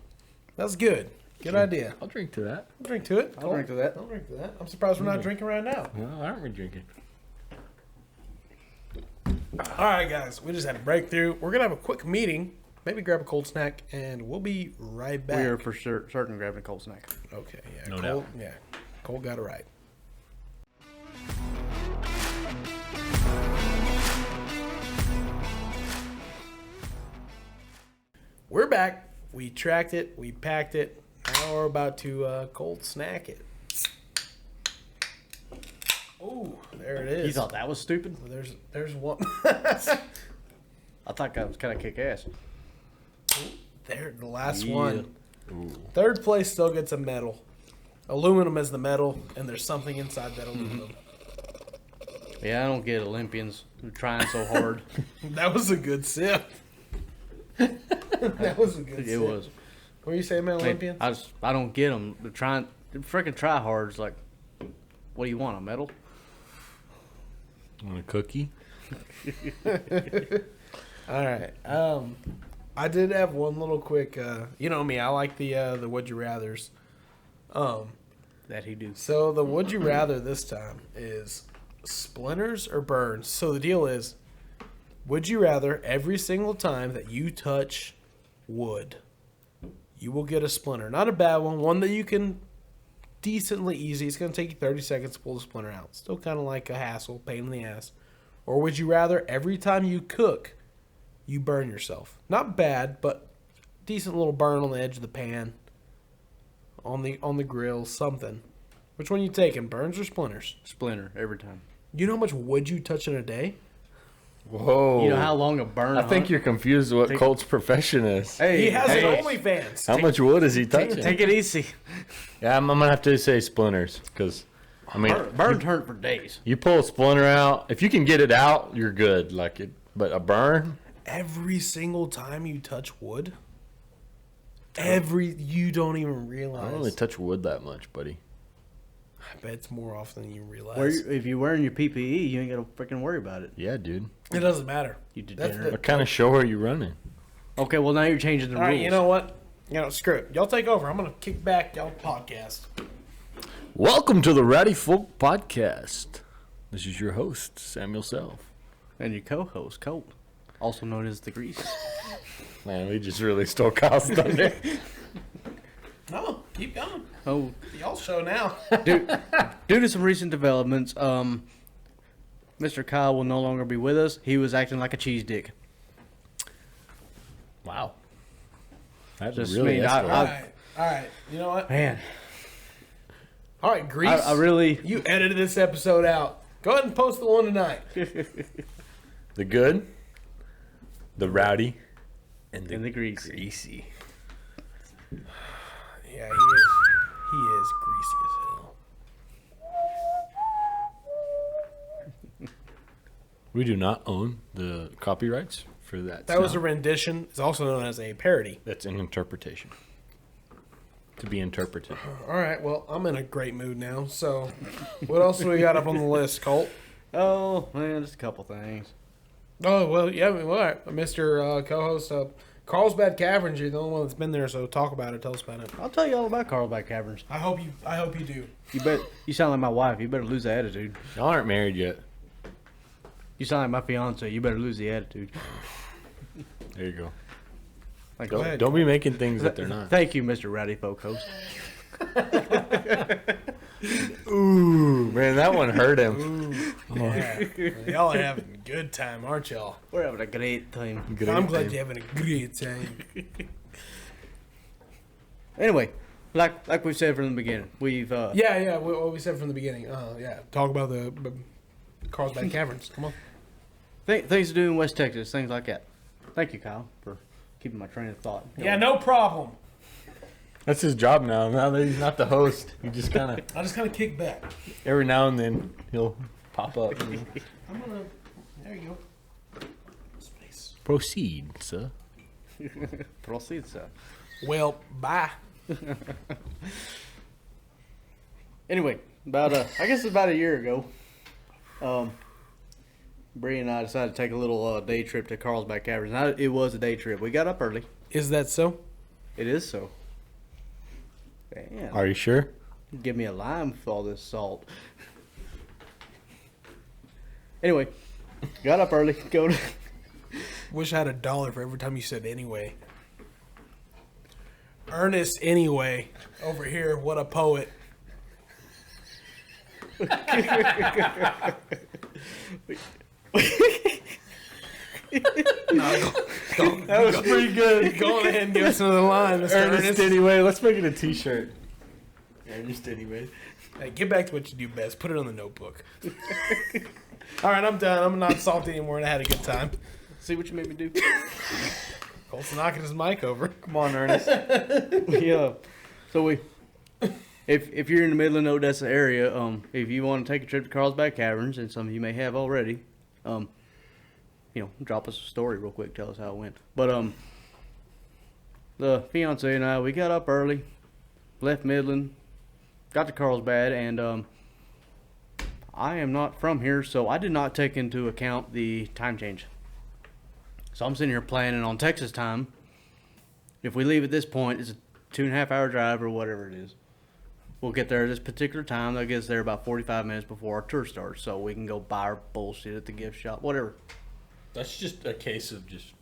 [SPEAKER 1] That's good. Good idea.
[SPEAKER 2] I'll drink to that.
[SPEAKER 1] I'll drink to it.
[SPEAKER 3] I'll drink to that.
[SPEAKER 1] I'll drink to that. I'm surprised we're not drinking right now.
[SPEAKER 2] Well, aren't we drinking?
[SPEAKER 1] All right, guys, we just had a breakthrough. We're gonna have a quick meeting. Maybe grab a cold snack, and we'll be right back.
[SPEAKER 3] We are for certain grabbing a cold snack.
[SPEAKER 1] Okay, yeah,
[SPEAKER 2] No
[SPEAKER 1] Colt,
[SPEAKER 2] doubt.
[SPEAKER 1] yeah, Colt got it right. We're back. We tracked it. We packed it. Now we're about to cold snack it. Oh, there it is.
[SPEAKER 3] You thought that was stupid?
[SPEAKER 1] There's one.
[SPEAKER 3] I thought that was kind of kick ass.
[SPEAKER 1] There, the last
[SPEAKER 3] Yeah.
[SPEAKER 1] one. Third place still gets a medal. Aluminum is the medal, and there's something inside that aluminum.
[SPEAKER 3] Yeah, I don't get Olympians who are trying so hard.
[SPEAKER 1] That was a good sip. That was a good sip.
[SPEAKER 3] It was.
[SPEAKER 1] What are you saying, man, Olympians?
[SPEAKER 3] I don't get them. They're trying. They're freaking try hards. Like, what do you want? A medal?
[SPEAKER 2] Want a cookie?
[SPEAKER 1] All right. I did have one little quick. You know me. I like the would you rather's.
[SPEAKER 3] That he do.
[SPEAKER 1] So the would you rather this time is splinters or burns. So the deal is, would you rather every single time that you touch wood, you will get a splinter. Not a bad one that you can decently easy. It's going to take you 30 seconds to pull the splinter out. Still kind of like a hassle, pain in the ass. Or would you rather every time you cook, you burn yourself? Not bad, but decent little burn on the edge of the pan, on the grill, something. Which one you taking, burns or splinters?
[SPEAKER 3] Splinter every time.
[SPEAKER 1] You know how much wood you touch in a day?
[SPEAKER 2] Whoa.
[SPEAKER 3] You know how long a burn?
[SPEAKER 2] I think you're confused with what Colt's profession is.
[SPEAKER 3] Hey,
[SPEAKER 1] He has
[SPEAKER 3] hey,
[SPEAKER 1] an OnlyFans.
[SPEAKER 2] How much wood is he touching?
[SPEAKER 3] Take it easy.
[SPEAKER 2] Yeah, I'm going to have to say splinters because, I mean,
[SPEAKER 3] Burns hurt for days.
[SPEAKER 2] you pull a splinter out. If you can get it out, you're good. But a burn?
[SPEAKER 1] Every single time you touch wood, you don't even realize.
[SPEAKER 2] I don't really touch wood that much, buddy.
[SPEAKER 1] I bet it's more often than you realize.
[SPEAKER 3] If you're wearing your PPE, you ain't got to freaking worry about it.
[SPEAKER 2] Yeah, dude.
[SPEAKER 1] It doesn't matter.
[SPEAKER 3] You
[SPEAKER 1] That's
[SPEAKER 3] degenerate.
[SPEAKER 2] What kind of show are you running?
[SPEAKER 3] Okay, well now you're changing the
[SPEAKER 1] All
[SPEAKER 3] rules.
[SPEAKER 1] right, you know what? Screw it. Y'all take over. I'm gonna kick back y'all podcast.
[SPEAKER 2] Welcome to the Rowdy Folk Podcast. This is your host, Samuel Self.
[SPEAKER 3] And your co-host Colt, also known as the Grease.
[SPEAKER 2] Man, we just really stole Kyle's thunder.
[SPEAKER 1] No, keep going.
[SPEAKER 3] Oh,
[SPEAKER 1] Y'all show now.
[SPEAKER 3] due to some recent developments, Mr. Kyle will no longer be with us. He was acting like a cheese dick.
[SPEAKER 2] Wow. That
[SPEAKER 3] Just
[SPEAKER 2] really
[SPEAKER 3] mean,
[SPEAKER 2] escalated.
[SPEAKER 1] All right. You know what?
[SPEAKER 3] Man,
[SPEAKER 1] All right, Grease.
[SPEAKER 3] I really.
[SPEAKER 1] You edited this episode out. Go ahead and post the one tonight.
[SPEAKER 2] The good? The Rowdy and
[SPEAKER 3] the Greasy.
[SPEAKER 2] Greasy.
[SPEAKER 1] Yeah, he is. He is greasy as hell.
[SPEAKER 2] We do not own the copyrights for that.
[SPEAKER 1] That was a
[SPEAKER 2] sound.
[SPEAKER 1] rendition. It's also known as a parody.
[SPEAKER 2] That's an interpretation. To be interpreted.
[SPEAKER 1] All right. Well, I'm in a great mood now. So, what else do we got up on the list, Colt?
[SPEAKER 3] Oh, man, just a couple things.
[SPEAKER 1] Oh well, yeah. Well, all right. Mr. Co-host, Carlsbad Caverns. You're the only one that's been there, so talk about it. Tell us about it.
[SPEAKER 3] I'll tell you all about Carlsbad Caverns.
[SPEAKER 1] I hope you do.
[SPEAKER 3] You sound like my wife. You better lose the attitude.
[SPEAKER 2] Y'all aren't married yet.
[SPEAKER 3] You sound like my fiance. You better lose the attitude.
[SPEAKER 2] There you go.
[SPEAKER 3] Like,
[SPEAKER 2] Don't be making things that they're not.
[SPEAKER 3] Thank you, Mr. Rowdy Folk Host.
[SPEAKER 2] Ooh, man, that one hurt him.
[SPEAKER 1] Yeah. Y'all are having a good time, aren't y'all?
[SPEAKER 3] We're having a great time.
[SPEAKER 1] I'm glad you're having a great time.
[SPEAKER 3] Anyway, like we said from the beginning, we've
[SPEAKER 1] Yeah. What we said from the beginning. Yeah. Talk about the Carlsbad Caverns. Come on.
[SPEAKER 3] things to do in West Texas, things like that. Thank you, Kyle, for keeping my train of thought going.
[SPEAKER 1] Yeah, no problem.
[SPEAKER 2] That's his job now. Now that he's not the host, he just kind of
[SPEAKER 1] I just kind of kick back.
[SPEAKER 2] every now and then he'll pop up.
[SPEAKER 1] I'm gonna. There you go. Space.
[SPEAKER 2] Proceed, sir.
[SPEAKER 3] Proceed, sir.
[SPEAKER 1] Well, bye.
[SPEAKER 3] Anyway, I guess about a year ago, Bree and I decided to take a little day trip to Carlsbad Caverns. Now, it was a day trip. We got up early.
[SPEAKER 1] Is that so?
[SPEAKER 3] It is so. Man,
[SPEAKER 2] Are you sure?
[SPEAKER 3] give me a lime for all this salt. Anyway, got up early. Go to.
[SPEAKER 1] Wish I had $1 for every time you said anyway. Ernest anyway. Over here, what a poet.
[SPEAKER 2] That was pretty good.
[SPEAKER 1] Go ahead and give us another line, Mr.
[SPEAKER 2] Ernest anyway. Let's make it a T-shirt. Ernest anyway.
[SPEAKER 1] Hey, get back to what you do best. Put it on the notebook. All right, I'm done. I'm not salty anymore, and I had a good time.
[SPEAKER 3] See what you made me do.
[SPEAKER 1] Colt's knocking his mic over.
[SPEAKER 2] Come on, Ernest.
[SPEAKER 3] Yeah. So if you're in the middle of the Odessa area, if you want to take a trip to Carlsbad Caverns, and some of you may have already, drop us a story real quick. Tell us how it went. But the fiance and I, we got up early, left Midland, got to Carlsbad, and I am not from here, so I did not take into account the time change. So I'm sitting here planning on Texas time. If we leave at this point, it's a 2.5 hour drive or whatever it is. We'll get there at this particular time. That gets there about 45 minutes before our tour starts, so we can go buy our bullshit at the gift shop, whatever.
[SPEAKER 2] That's just a case of just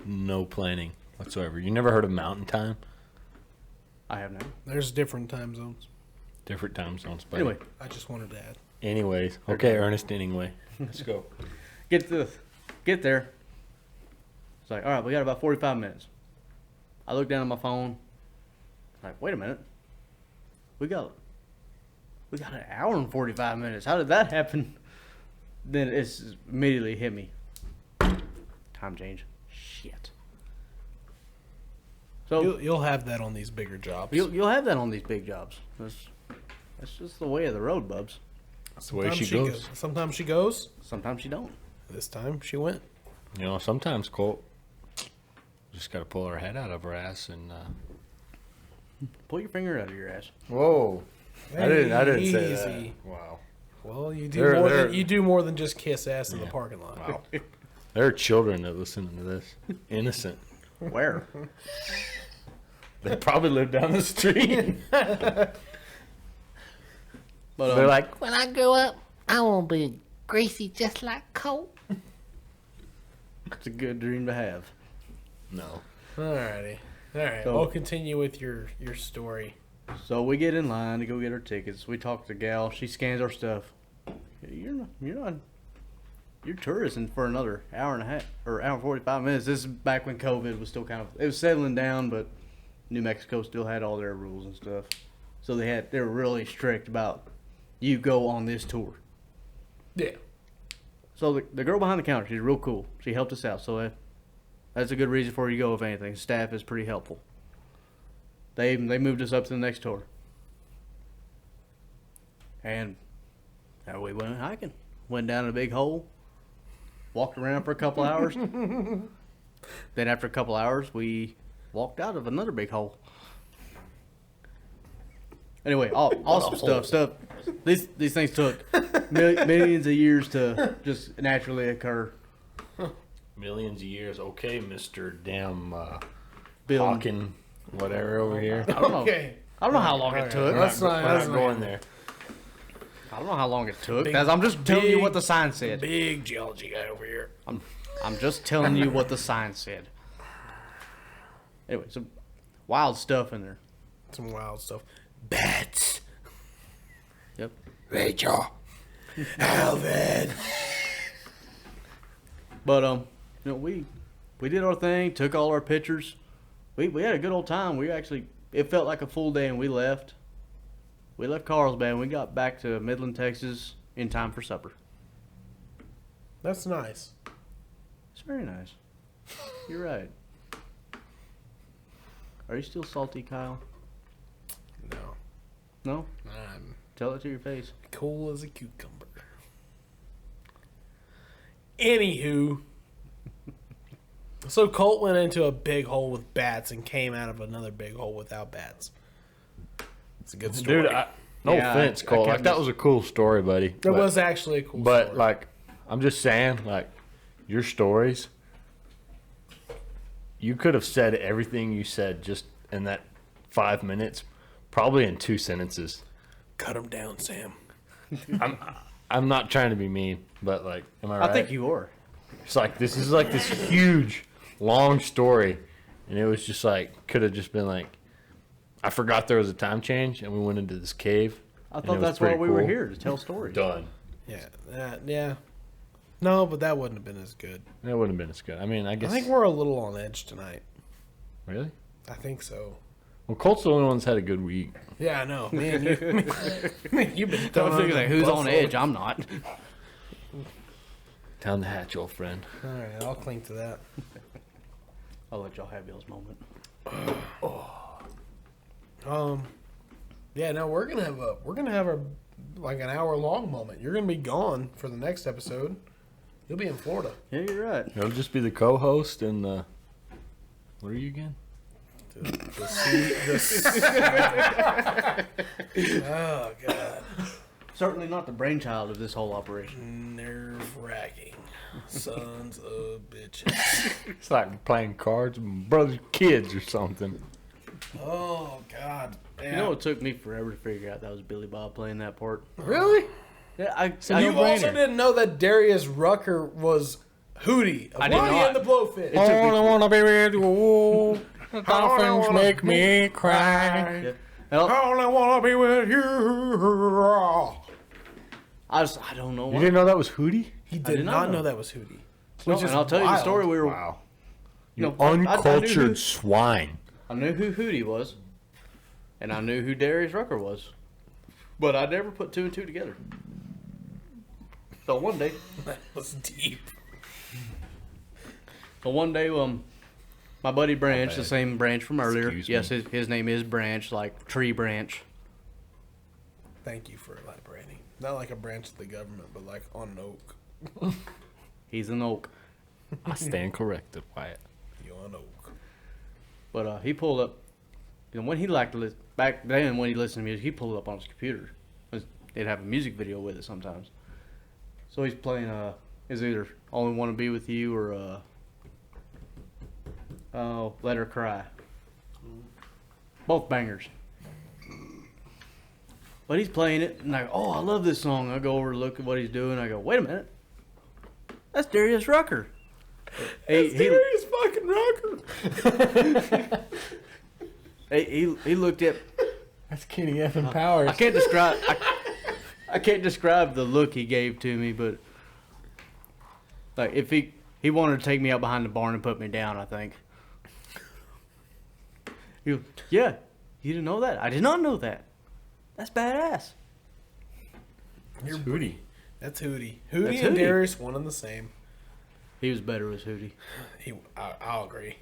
[SPEAKER 2] no planning whatsoever. You never heard of mountain time?
[SPEAKER 3] I have now.
[SPEAKER 1] There's different time zones.
[SPEAKER 2] Different time zones. But
[SPEAKER 3] Anyway,
[SPEAKER 1] I just wanted to add.
[SPEAKER 2] anyways. Okay, Ernest anyway. Let's go.
[SPEAKER 3] get there. It's like, all right, we got about 45 minutes. I look down at my phone. Like, wait a minute. We got an hour and 45 minutes. How did that happen? Then it's immediately hit me. Time change. Shit. So
[SPEAKER 1] You'll have that on these bigger jobs.
[SPEAKER 3] you'll have that on these big jobs. That's just the way of the road, bubs.
[SPEAKER 2] That's the way she goes.
[SPEAKER 1] Sometimes she goes.
[SPEAKER 3] Sometimes you don't.
[SPEAKER 1] This time she went.
[SPEAKER 2] You know, sometimes, Colt, just got to pull our head out of our ass and...
[SPEAKER 3] Pull your finger out of your ass.
[SPEAKER 2] Whoa. I didn't say
[SPEAKER 1] Easy.
[SPEAKER 2] that. Wow.
[SPEAKER 1] Well, you do more than just kiss ass in the parking lot.
[SPEAKER 2] Wow. There are children that listen to this. Innocent.
[SPEAKER 3] Where?
[SPEAKER 2] They probably live down the street.
[SPEAKER 3] But
[SPEAKER 2] They're like,
[SPEAKER 4] When I grow up, I want to be greasy just like Colt.
[SPEAKER 3] it's a good dream to have.
[SPEAKER 2] no.
[SPEAKER 1] Alrighty. Alright,
[SPEAKER 3] So-
[SPEAKER 1] we'll continue with your story.
[SPEAKER 3] So we get in line to go get our tickets. We talk to the gal. She scans our stuff. You're touristing for another hour and a half or hour and 45 minutes. This is back when COVID was still it was settling down, but New Mexico still had all their rules and stuff. So they were really strict about you go on this tour.
[SPEAKER 1] Yeah.
[SPEAKER 3] So the girl behind the counter, she's real cool. She helped us out. So That's a good reason for you to go, if anything. Staff is pretty helpful. They moved us up to the next tour. And we went hiking. Went down a big hole. Walked around for a couple hours. Then after a couple hours, we walked out of another big hole. Anyway, awesome stuff. These things took millions of years to just naturally occur.
[SPEAKER 2] Millions of years. Okay, Mr. Damn
[SPEAKER 3] Bill,
[SPEAKER 2] Hawking, whatever over here.
[SPEAKER 3] I don't know.
[SPEAKER 1] Okay.
[SPEAKER 3] I don't know how long it took.
[SPEAKER 1] That's
[SPEAKER 2] We're
[SPEAKER 1] not
[SPEAKER 2] not going there.
[SPEAKER 3] I don't know how long it took.
[SPEAKER 1] Big-
[SPEAKER 3] I'm just telling you
[SPEAKER 1] big-
[SPEAKER 3] what the sign said.
[SPEAKER 1] Big geology guy over here.
[SPEAKER 3] I'm just telling you what the sign said. Anyway, some wild stuff in there.
[SPEAKER 1] Some wild stuff. Bats.
[SPEAKER 3] Yep.
[SPEAKER 1] Rachel. Alvin.
[SPEAKER 3] But we did our thing, took all our pictures. We had a good old time. It felt like a full day, and we left. We left Carlsbad. We got back to Midland, Texas in time for supper.
[SPEAKER 1] That's nice.
[SPEAKER 3] It's very nice. You're right. Are you still salty, Kyle?
[SPEAKER 1] No.
[SPEAKER 3] No?
[SPEAKER 1] I'm
[SPEAKER 3] Tell it to your face.
[SPEAKER 1] cool as a cucumber. Anywho. So Colt went into a big hole with bats and came out of another big hole without bats. It's a good story.
[SPEAKER 2] Dude, no
[SPEAKER 3] Yeah,
[SPEAKER 2] offense,
[SPEAKER 3] I
[SPEAKER 2] Cole.
[SPEAKER 3] can't
[SPEAKER 2] Like, that was a cool story, buddy.
[SPEAKER 1] It was actually a cool
[SPEAKER 2] But,
[SPEAKER 1] story.
[SPEAKER 2] like, I'm just saying, like, your stories, you could have said everything you said just in that 5 minutes, probably in 2 sentences.
[SPEAKER 1] Cut him down, Sam.
[SPEAKER 2] I'm not trying to be mean, but, like, am I right?
[SPEAKER 3] I think you are.
[SPEAKER 2] It's like, this is like this huge, long story, and it was just like, could have just been like, I forgot there was a time change, and we went into this cave.
[SPEAKER 3] I
[SPEAKER 2] and it
[SPEAKER 3] thought
[SPEAKER 2] was
[SPEAKER 3] that's why
[SPEAKER 2] pretty
[SPEAKER 3] we were
[SPEAKER 2] cool.
[SPEAKER 3] here, to tell stories.
[SPEAKER 2] Done.
[SPEAKER 1] Yeah, yeah. No, but that wouldn't have been as good.
[SPEAKER 2] That wouldn't have been as good. I mean, I
[SPEAKER 1] I
[SPEAKER 2] guess.
[SPEAKER 1] think we're a little on edge tonight.
[SPEAKER 2] Really?
[SPEAKER 1] I think so.
[SPEAKER 2] Well, Colt's the only one that's had a good week.
[SPEAKER 1] Yeah, I know. Man, you've been
[SPEAKER 3] I
[SPEAKER 1] throwing
[SPEAKER 3] was thinking, like, who's on
[SPEAKER 1] buffalo.
[SPEAKER 3] edge? I'm not.
[SPEAKER 2] Down the hatch, old friend.
[SPEAKER 1] All right, I'll cling to that.
[SPEAKER 3] I'll let y'all have y'all's moment.
[SPEAKER 1] Yeah, no, we're gonna have a like an hour long moment. You're gonna be gone for the next episode. You'll be in Florida.
[SPEAKER 3] Yeah, you're right.
[SPEAKER 2] It'll just be the co-host and the. What are you again?
[SPEAKER 1] Oh god,
[SPEAKER 3] Certainly not the brainchild of this whole operation.
[SPEAKER 1] nerve wracking, sons of bitches.
[SPEAKER 2] It's like playing cards with brothers, kids, or something.
[SPEAKER 1] Oh god, yeah.
[SPEAKER 3] You know, it took me forever to figure out that was Billy Bob playing that part.
[SPEAKER 1] Really?
[SPEAKER 3] Yeah,
[SPEAKER 1] You also didn't know that Darius Rucker was Hootie of
[SPEAKER 3] I did
[SPEAKER 1] Hootie
[SPEAKER 3] not.
[SPEAKER 1] and the Blowfish.
[SPEAKER 3] It took me-
[SPEAKER 2] I wanna be with you. The dolphins make me cry.
[SPEAKER 3] Yeah. Well,
[SPEAKER 1] I wanna be with you.
[SPEAKER 3] I don't know
[SPEAKER 2] You
[SPEAKER 3] why.
[SPEAKER 2] didn't know that was Hootie?
[SPEAKER 1] He
[SPEAKER 3] I
[SPEAKER 1] did
[SPEAKER 3] did
[SPEAKER 1] not
[SPEAKER 3] not
[SPEAKER 1] know
[SPEAKER 3] know.
[SPEAKER 1] that was Hootie.
[SPEAKER 3] No,
[SPEAKER 1] Which is
[SPEAKER 3] and I'll tell you the
[SPEAKER 1] wild.
[SPEAKER 3] story. We were,
[SPEAKER 2] Wow.
[SPEAKER 3] you
[SPEAKER 2] You
[SPEAKER 3] know, I knew who-
[SPEAKER 2] uncultured swine.
[SPEAKER 3] I knew who Hootie was, and I knew who Darius Rucker was, but I never put two and two together. So one day,
[SPEAKER 1] That was deep.
[SPEAKER 3] my buddy Branch,
[SPEAKER 2] bad.
[SPEAKER 3] the same Branch from earlier.
[SPEAKER 2] Excuse
[SPEAKER 3] Yes,
[SPEAKER 2] me.
[SPEAKER 3] his name is Branch, like tree branch.
[SPEAKER 1] Thank you for elaborating. Not like a branch of the government, but like on an oak.
[SPEAKER 3] He's an oak.
[SPEAKER 2] I stand corrected, Wyatt.
[SPEAKER 1] You on oak.
[SPEAKER 3] But he pulled up, you know, when he liked to listen, back then when he listened to music, he pulled it up on his computer. They'd have a music video with it sometimes. So he's playing, is either Only Want to Be With You or, Let Her Cry. Both bangers. But he's playing it, and I go, oh, I love this song. I go over to look at what he's doing. I go, wait a minute. That's Darius Rucker.
[SPEAKER 1] Darius fucking Rucker.
[SPEAKER 3] He looked at.
[SPEAKER 2] That's Kenny effing Powers.
[SPEAKER 3] I can't describe the look he gave to me, but like if he wanted to take me out behind the barn and put me down, I think. Yeah, you didn't know that? I did not know that. That's badass.
[SPEAKER 1] You're
[SPEAKER 2] Hootie.
[SPEAKER 1] That's Hootie. Hootie
[SPEAKER 3] That's
[SPEAKER 1] and
[SPEAKER 3] Hootie.
[SPEAKER 1] Darius, one and the same.
[SPEAKER 3] He was better as Hootie.
[SPEAKER 1] I'll agree.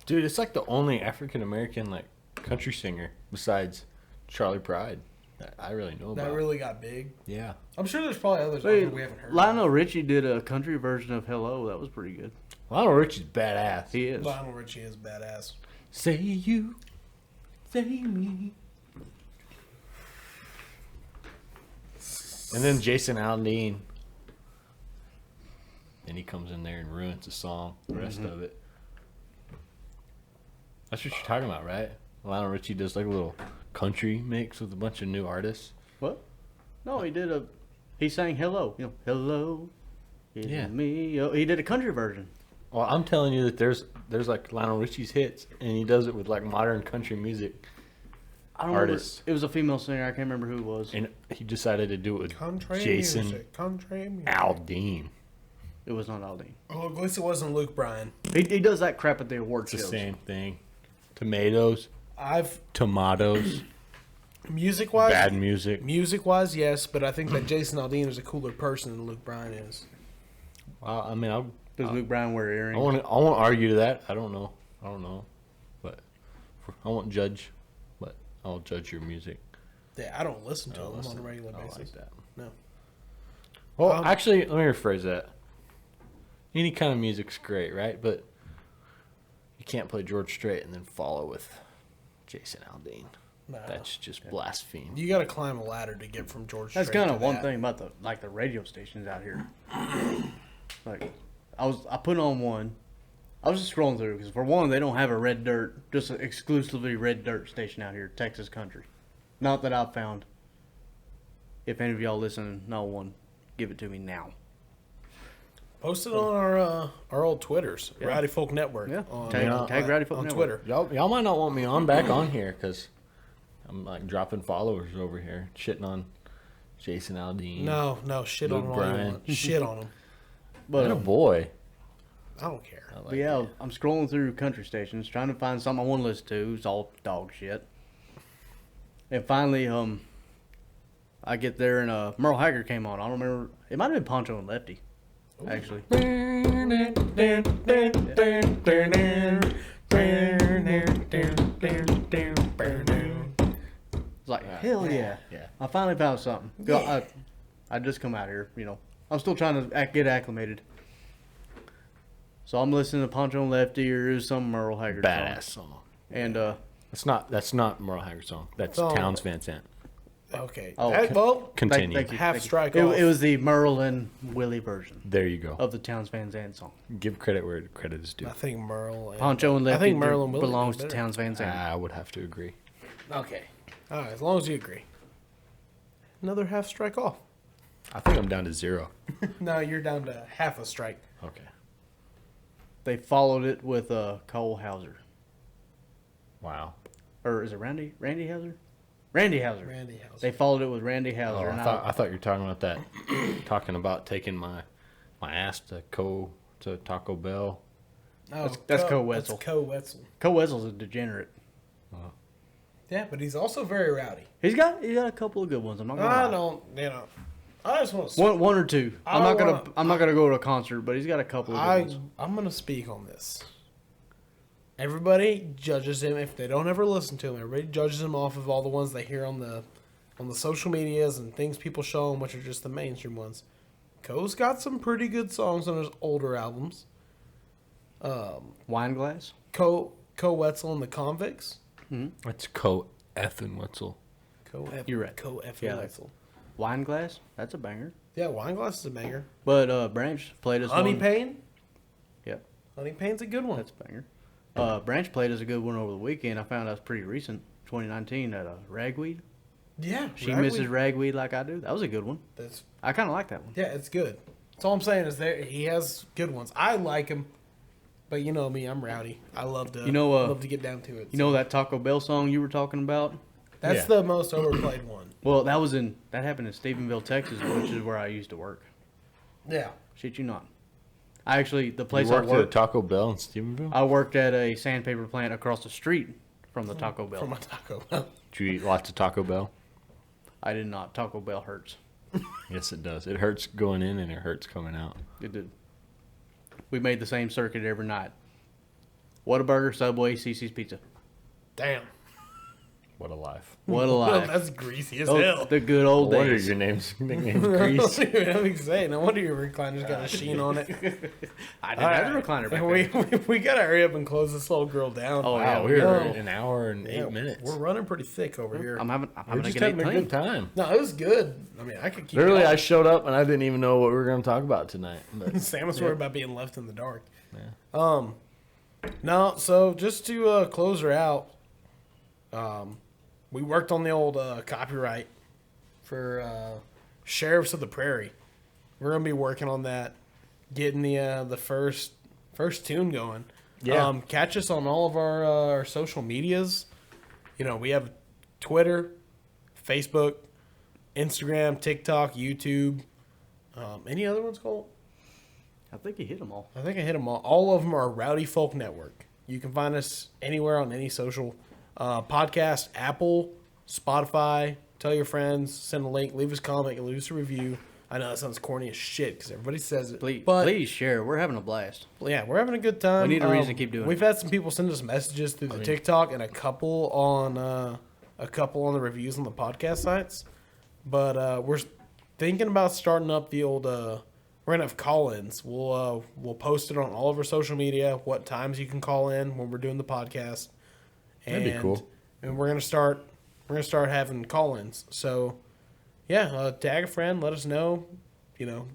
[SPEAKER 2] Dude, it's like the only African American like country singer besides Charlie Pride that I really know about.
[SPEAKER 1] That really got big.
[SPEAKER 2] Yeah.
[SPEAKER 1] I'm sure there's probably others
[SPEAKER 3] Wait,
[SPEAKER 1] we haven't heard.
[SPEAKER 3] Lionel Richie did a country version of Hello. That was pretty good.
[SPEAKER 2] Lionel Richie's badass.
[SPEAKER 3] He is.
[SPEAKER 1] Lionel Richie is badass.
[SPEAKER 2] Say you, say me. And then Jason Aldean. Then he comes in there and ruins the song, the rest of it. That's what you're talking about, right? Lionel Richie does like a little country mix with a bunch of new artists.
[SPEAKER 3] What? No, he sang Hello. You know, Hello. It's
[SPEAKER 2] Yeah.
[SPEAKER 3] me. Oh, he did a country version.
[SPEAKER 2] Well, I'm telling you that there's like Lionel Richie's hits, and he does it with like modern country music
[SPEAKER 3] I don't
[SPEAKER 2] artists.
[SPEAKER 3] remember. It was a female singer. I can't remember who it was.
[SPEAKER 2] And he decided to do it with
[SPEAKER 1] Country
[SPEAKER 2] Jason
[SPEAKER 1] music. Country music.
[SPEAKER 2] Aldean.
[SPEAKER 3] It was not Aldean.
[SPEAKER 1] Oh, at least it wasn't Luke Bryan.
[SPEAKER 3] He does that crap at the award
[SPEAKER 2] It's the
[SPEAKER 3] shows.
[SPEAKER 2] same thing. Tomatoes, tomatoes,
[SPEAKER 1] Music wise,
[SPEAKER 2] bad music.
[SPEAKER 1] Music wise, yes, but I think that Jason Aldean is a cooler person than Luke Bryan is.
[SPEAKER 2] Well, I mean,
[SPEAKER 3] Does Luke Bryan wear
[SPEAKER 2] I
[SPEAKER 3] earrings?
[SPEAKER 2] won't argue to that. I don't know, but I won't judge. But I'll judge your music.
[SPEAKER 1] Yeah, I don't listen to
[SPEAKER 2] I'll
[SPEAKER 1] him
[SPEAKER 2] listen.
[SPEAKER 1] on a regular
[SPEAKER 2] I
[SPEAKER 1] basis.
[SPEAKER 2] like that.
[SPEAKER 1] No.
[SPEAKER 2] Well, actually, let me rephrase that. Any kind of music's great, right? But you can't play George Strait and then follow with Jason Aldean.
[SPEAKER 1] Nah.
[SPEAKER 2] That's just blaspheme.
[SPEAKER 1] You got to climb a ladder to get from George.
[SPEAKER 3] That's
[SPEAKER 1] Strait
[SPEAKER 3] kind
[SPEAKER 1] to
[SPEAKER 3] of one
[SPEAKER 1] that.
[SPEAKER 3] thing about the radio stations out here. Like, I put on one. I was just scrolling through because for one, they don't have a red dirt, just an exclusively red dirt station out here, Texas country. Not that I've found. If any of y'all listen, no one, give it to me now.
[SPEAKER 1] Post it on our old Twitters,
[SPEAKER 3] Yeah.
[SPEAKER 1] Rowdy Folk Network.
[SPEAKER 3] Yeah.
[SPEAKER 1] on,
[SPEAKER 3] Tag Rowdy Folk
[SPEAKER 1] on
[SPEAKER 3] Network.
[SPEAKER 1] Twitter.
[SPEAKER 2] Y'all might not want me on back on here because I'm like dropping followers over here, shitting on Jason Aldean.
[SPEAKER 1] No, shit on
[SPEAKER 2] Luke
[SPEAKER 1] him all you
[SPEAKER 2] Bryan.
[SPEAKER 1] want. Shit on him.
[SPEAKER 3] But
[SPEAKER 2] And a boy.
[SPEAKER 1] I don't care.
[SPEAKER 2] I like
[SPEAKER 3] But yeah,
[SPEAKER 2] it.
[SPEAKER 3] I'm scrolling through country stations trying to find something I want to listen to. It's all dog shit. And finally, I get there and Merle Haggard came on. I don't remember. It might have been Poncho and Lefty, actually. It's like hell yeah.
[SPEAKER 2] Yeah.
[SPEAKER 3] I finally found something. I just come out here, I'm still trying to get acclimated. So I'm listening to Poncho and Lefty or some Merle Haggard
[SPEAKER 2] Badass
[SPEAKER 3] song.
[SPEAKER 2] song.
[SPEAKER 3] And
[SPEAKER 2] That's not Merle Haggard's song. That's
[SPEAKER 1] Song.
[SPEAKER 2] Towns Van Sant.
[SPEAKER 1] Okay.
[SPEAKER 3] Oh,
[SPEAKER 1] Well,
[SPEAKER 2] Continue.
[SPEAKER 3] Thank you.
[SPEAKER 1] half strike
[SPEAKER 3] it,
[SPEAKER 1] off.
[SPEAKER 3] it was the Merle and Willie version
[SPEAKER 2] There you go.
[SPEAKER 3] of the Towns Van Zandt song.
[SPEAKER 2] Give credit where credit is due.
[SPEAKER 1] I think Merle. And,
[SPEAKER 3] Poncho and Lefty
[SPEAKER 1] I think Merle and Willie
[SPEAKER 3] belongs
[SPEAKER 1] did
[SPEAKER 3] to
[SPEAKER 1] better.
[SPEAKER 3] Towns Van Zandt.
[SPEAKER 2] I would have to agree.
[SPEAKER 1] Okay. All right. As long as you agree. Another half strike off.
[SPEAKER 2] I think I'm down to 0.
[SPEAKER 1] No, you're down to half a strike.
[SPEAKER 2] Okay.
[SPEAKER 3] They followed it with Cole Hauser.
[SPEAKER 2] Wow.
[SPEAKER 3] Or is it Randy Hauser? Randy Hauser.
[SPEAKER 1] Randy House.
[SPEAKER 3] They followed it with Randy
[SPEAKER 2] Oh,
[SPEAKER 3] Hauser. and
[SPEAKER 2] I thought you were talking about that. Talking about taking my ass to Taco Bell.
[SPEAKER 1] Oh,
[SPEAKER 3] that's Co Wetzel.
[SPEAKER 1] That's Co Wetzel.
[SPEAKER 3] Cole Wetzel's a degenerate.
[SPEAKER 1] Yeah, but he's also very rowdy.
[SPEAKER 3] He's got a couple of good ones. I'm not gonna
[SPEAKER 1] I
[SPEAKER 3] lie.
[SPEAKER 1] don't. I just want to.
[SPEAKER 3] One or two.
[SPEAKER 1] I
[SPEAKER 3] I'm not
[SPEAKER 1] don't
[SPEAKER 3] gonna. I'm not gonna go to a concert, but he's got a couple of good ones.
[SPEAKER 1] I'm gonna speak on this. Everybody judges him if they don't ever listen to him. Everybody judges him off of all the ones they hear on the social medias and things people show him, which are just the mainstream ones. Co's got some pretty good songs on his older albums.
[SPEAKER 3] Wine glass.
[SPEAKER 1] Co Wetzel and the Convicts.
[SPEAKER 2] That's Co Effin Wetzel.
[SPEAKER 3] You're right.
[SPEAKER 1] Co F
[SPEAKER 3] Yeah.
[SPEAKER 1] Wetzel.
[SPEAKER 3] Wine glass. That's a banger.
[SPEAKER 1] Yeah, Wineglass is a banger.
[SPEAKER 3] But Branch played us
[SPEAKER 1] Honey
[SPEAKER 3] one.
[SPEAKER 1] Pain.
[SPEAKER 3] Yeah,
[SPEAKER 1] Honey Pain's a good one.
[SPEAKER 3] that's a banger. Branch played us a good one over the weekend. I found that was pretty recent, 2019 at Ragweed.
[SPEAKER 1] Yeah,
[SPEAKER 3] She misses Ragweed like I do. That was a good one.
[SPEAKER 1] That's
[SPEAKER 3] I kind of like that one.
[SPEAKER 1] yeah, it's good. That's all I'm saying is there he has good ones. I like him, but you know me, I'm rowdy. I love to love to get down to it.
[SPEAKER 3] You know that Taco Bell song you were talking about?
[SPEAKER 1] That's
[SPEAKER 2] Yeah.
[SPEAKER 1] the most overplayed one.
[SPEAKER 3] Well, that happened in Stephenville, Texas, which is where I used to work.
[SPEAKER 1] Yeah.
[SPEAKER 3] Shit you not. I actually the place
[SPEAKER 2] You
[SPEAKER 3] I
[SPEAKER 2] worked at a
[SPEAKER 3] worked.
[SPEAKER 2] Taco Bell in Stephenville?
[SPEAKER 3] I worked at a sandpaper plant across the street from the Taco Bell.
[SPEAKER 1] From a Taco Bell.
[SPEAKER 2] Did you eat lots of Taco Bell?
[SPEAKER 3] I did not. Taco Bell hurts.
[SPEAKER 2] Yes, it does. It hurts going in and it hurts coming out.
[SPEAKER 3] It did. we made the same circuit every night. Whataburger, Subway, CC's Pizza.
[SPEAKER 1] Damn.
[SPEAKER 2] What a life.
[SPEAKER 3] What a life.
[SPEAKER 1] That's greasy as
[SPEAKER 3] Oh,
[SPEAKER 1] hell.
[SPEAKER 3] the good old
[SPEAKER 2] What
[SPEAKER 3] days.
[SPEAKER 2] is your nickname's Grease?
[SPEAKER 1] I'm saying, no wonder your recliner's got a sheen on it.
[SPEAKER 3] I didn't have the recliner back then.
[SPEAKER 1] We gotta hurry up and close this little girl down.
[SPEAKER 3] Oh,
[SPEAKER 2] Wow,
[SPEAKER 3] yeah,
[SPEAKER 2] we were
[SPEAKER 1] go.
[SPEAKER 2] an hour and
[SPEAKER 1] Yeah,
[SPEAKER 2] 8 minutes.
[SPEAKER 1] We're running pretty thick over here.
[SPEAKER 3] I'm having
[SPEAKER 2] We're
[SPEAKER 3] a
[SPEAKER 2] just
[SPEAKER 3] good
[SPEAKER 2] having a
[SPEAKER 3] 18.
[SPEAKER 2] good time.
[SPEAKER 1] No, it was good. I mean, I could keep
[SPEAKER 2] Literally, I
[SPEAKER 1] going.
[SPEAKER 2] showed up and I didn't even know what we were going to talk about tonight. But
[SPEAKER 1] Sam was worried about being left in the dark. No, so just to close her out, we worked on the old copyright for Sheriffs of the Prairie. We're gonna be working on that, getting the first tune going.
[SPEAKER 2] Yeah.
[SPEAKER 1] Catch us on all of our social medias. You know, we have Twitter, Facebook, Instagram, TikTok, YouTube. Any other ones, Colt?
[SPEAKER 3] I think you hit them all.
[SPEAKER 1] I think I hit them all. All of them are Rowdy Folk Network. You can find us anywhere on any social podcast, Apple, Spotify. Tell your friends, send a link, leave us a comment, leave us a review. I know that sounds corny as shit because everybody says it.
[SPEAKER 3] Please share. We're having a blast.
[SPEAKER 1] Yeah, we're having a good time.
[SPEAKER 3] We need a reason to keep doing
[SPEAKER 1] We've
[SPEAKER 3] it.
[SPEAKER 1] had some people send us messages through the TikTok and a couple on the reviews on the podcast sites. But we're thinking about starting up the old. We're gonna have call-ins. We'll post it on all of our social media. What times you can call in when we're doing the podcast.
[SPEAKER 2] That'd be cool.
[SPEAKER 1] And we're gonna start having call-ins. So yeah, tag a friend. Let us know. You know,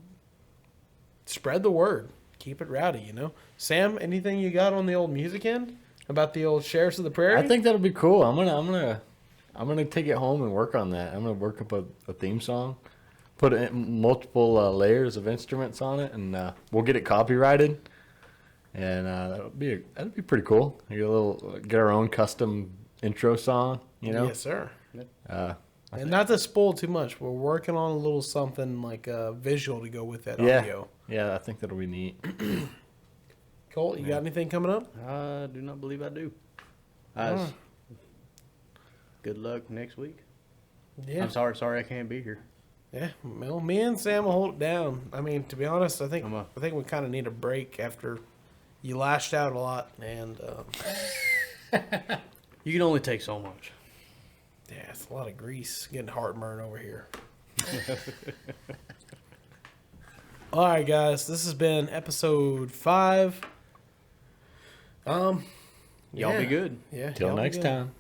[SPEAKER 1] spread the word. Keep it rowdy. You know, Sam. Anything you got on the old music end about the old Sheriffs of the Prairie?
[SPEAKER 2] I think that'll be cool. I'm gonna take it home and work on that. I'm gonna work up a theme song, put multiple layers of instruments on it, and we'll get it copyrighted. And that'd be pretty cool. Get our own custom intro song. You know.
[SPEAKER 1] Yes, sir. And not to spoil too much, we're working on a little something like a visual to go with that audio.
[SPEAKER 2] Yeah, I think that'll be neat.
[SPEAKER 1] Colt, you got anything coming up?
[SPEAKER 3] I do not believe I do. Good luck next week.
[SPEAKER 1] Yeah.
[SPEAKER 3] I'm sorry I can't be here.
[SPEAKER 1] Yeah. Well, me and Sam will hold it down. I mean, to be honest, I think
[SPEAKER 3] I'm
[SPEAKER 1] we kind of need a break after you lashed out a lot, and
[SPEAKER 3] You can only take so much.
[SPEAKER 1] yeah, it's a lot of grease getting heartburn over here. All right, guys, this has been episode 5.
[SPEAKER 3] Y'all be good.
[SPEAKER 1] Yeah.
[SPEAKER 2] Till
[SPEAKER 1] y'all be
[SPEAKER 2] next
[SPEAKER 1] good.
[SPEAKER 2] time.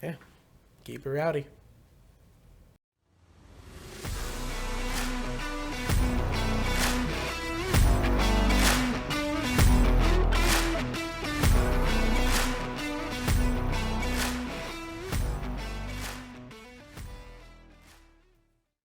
[SPEAKER 1] Yeah. Keep it rowdy.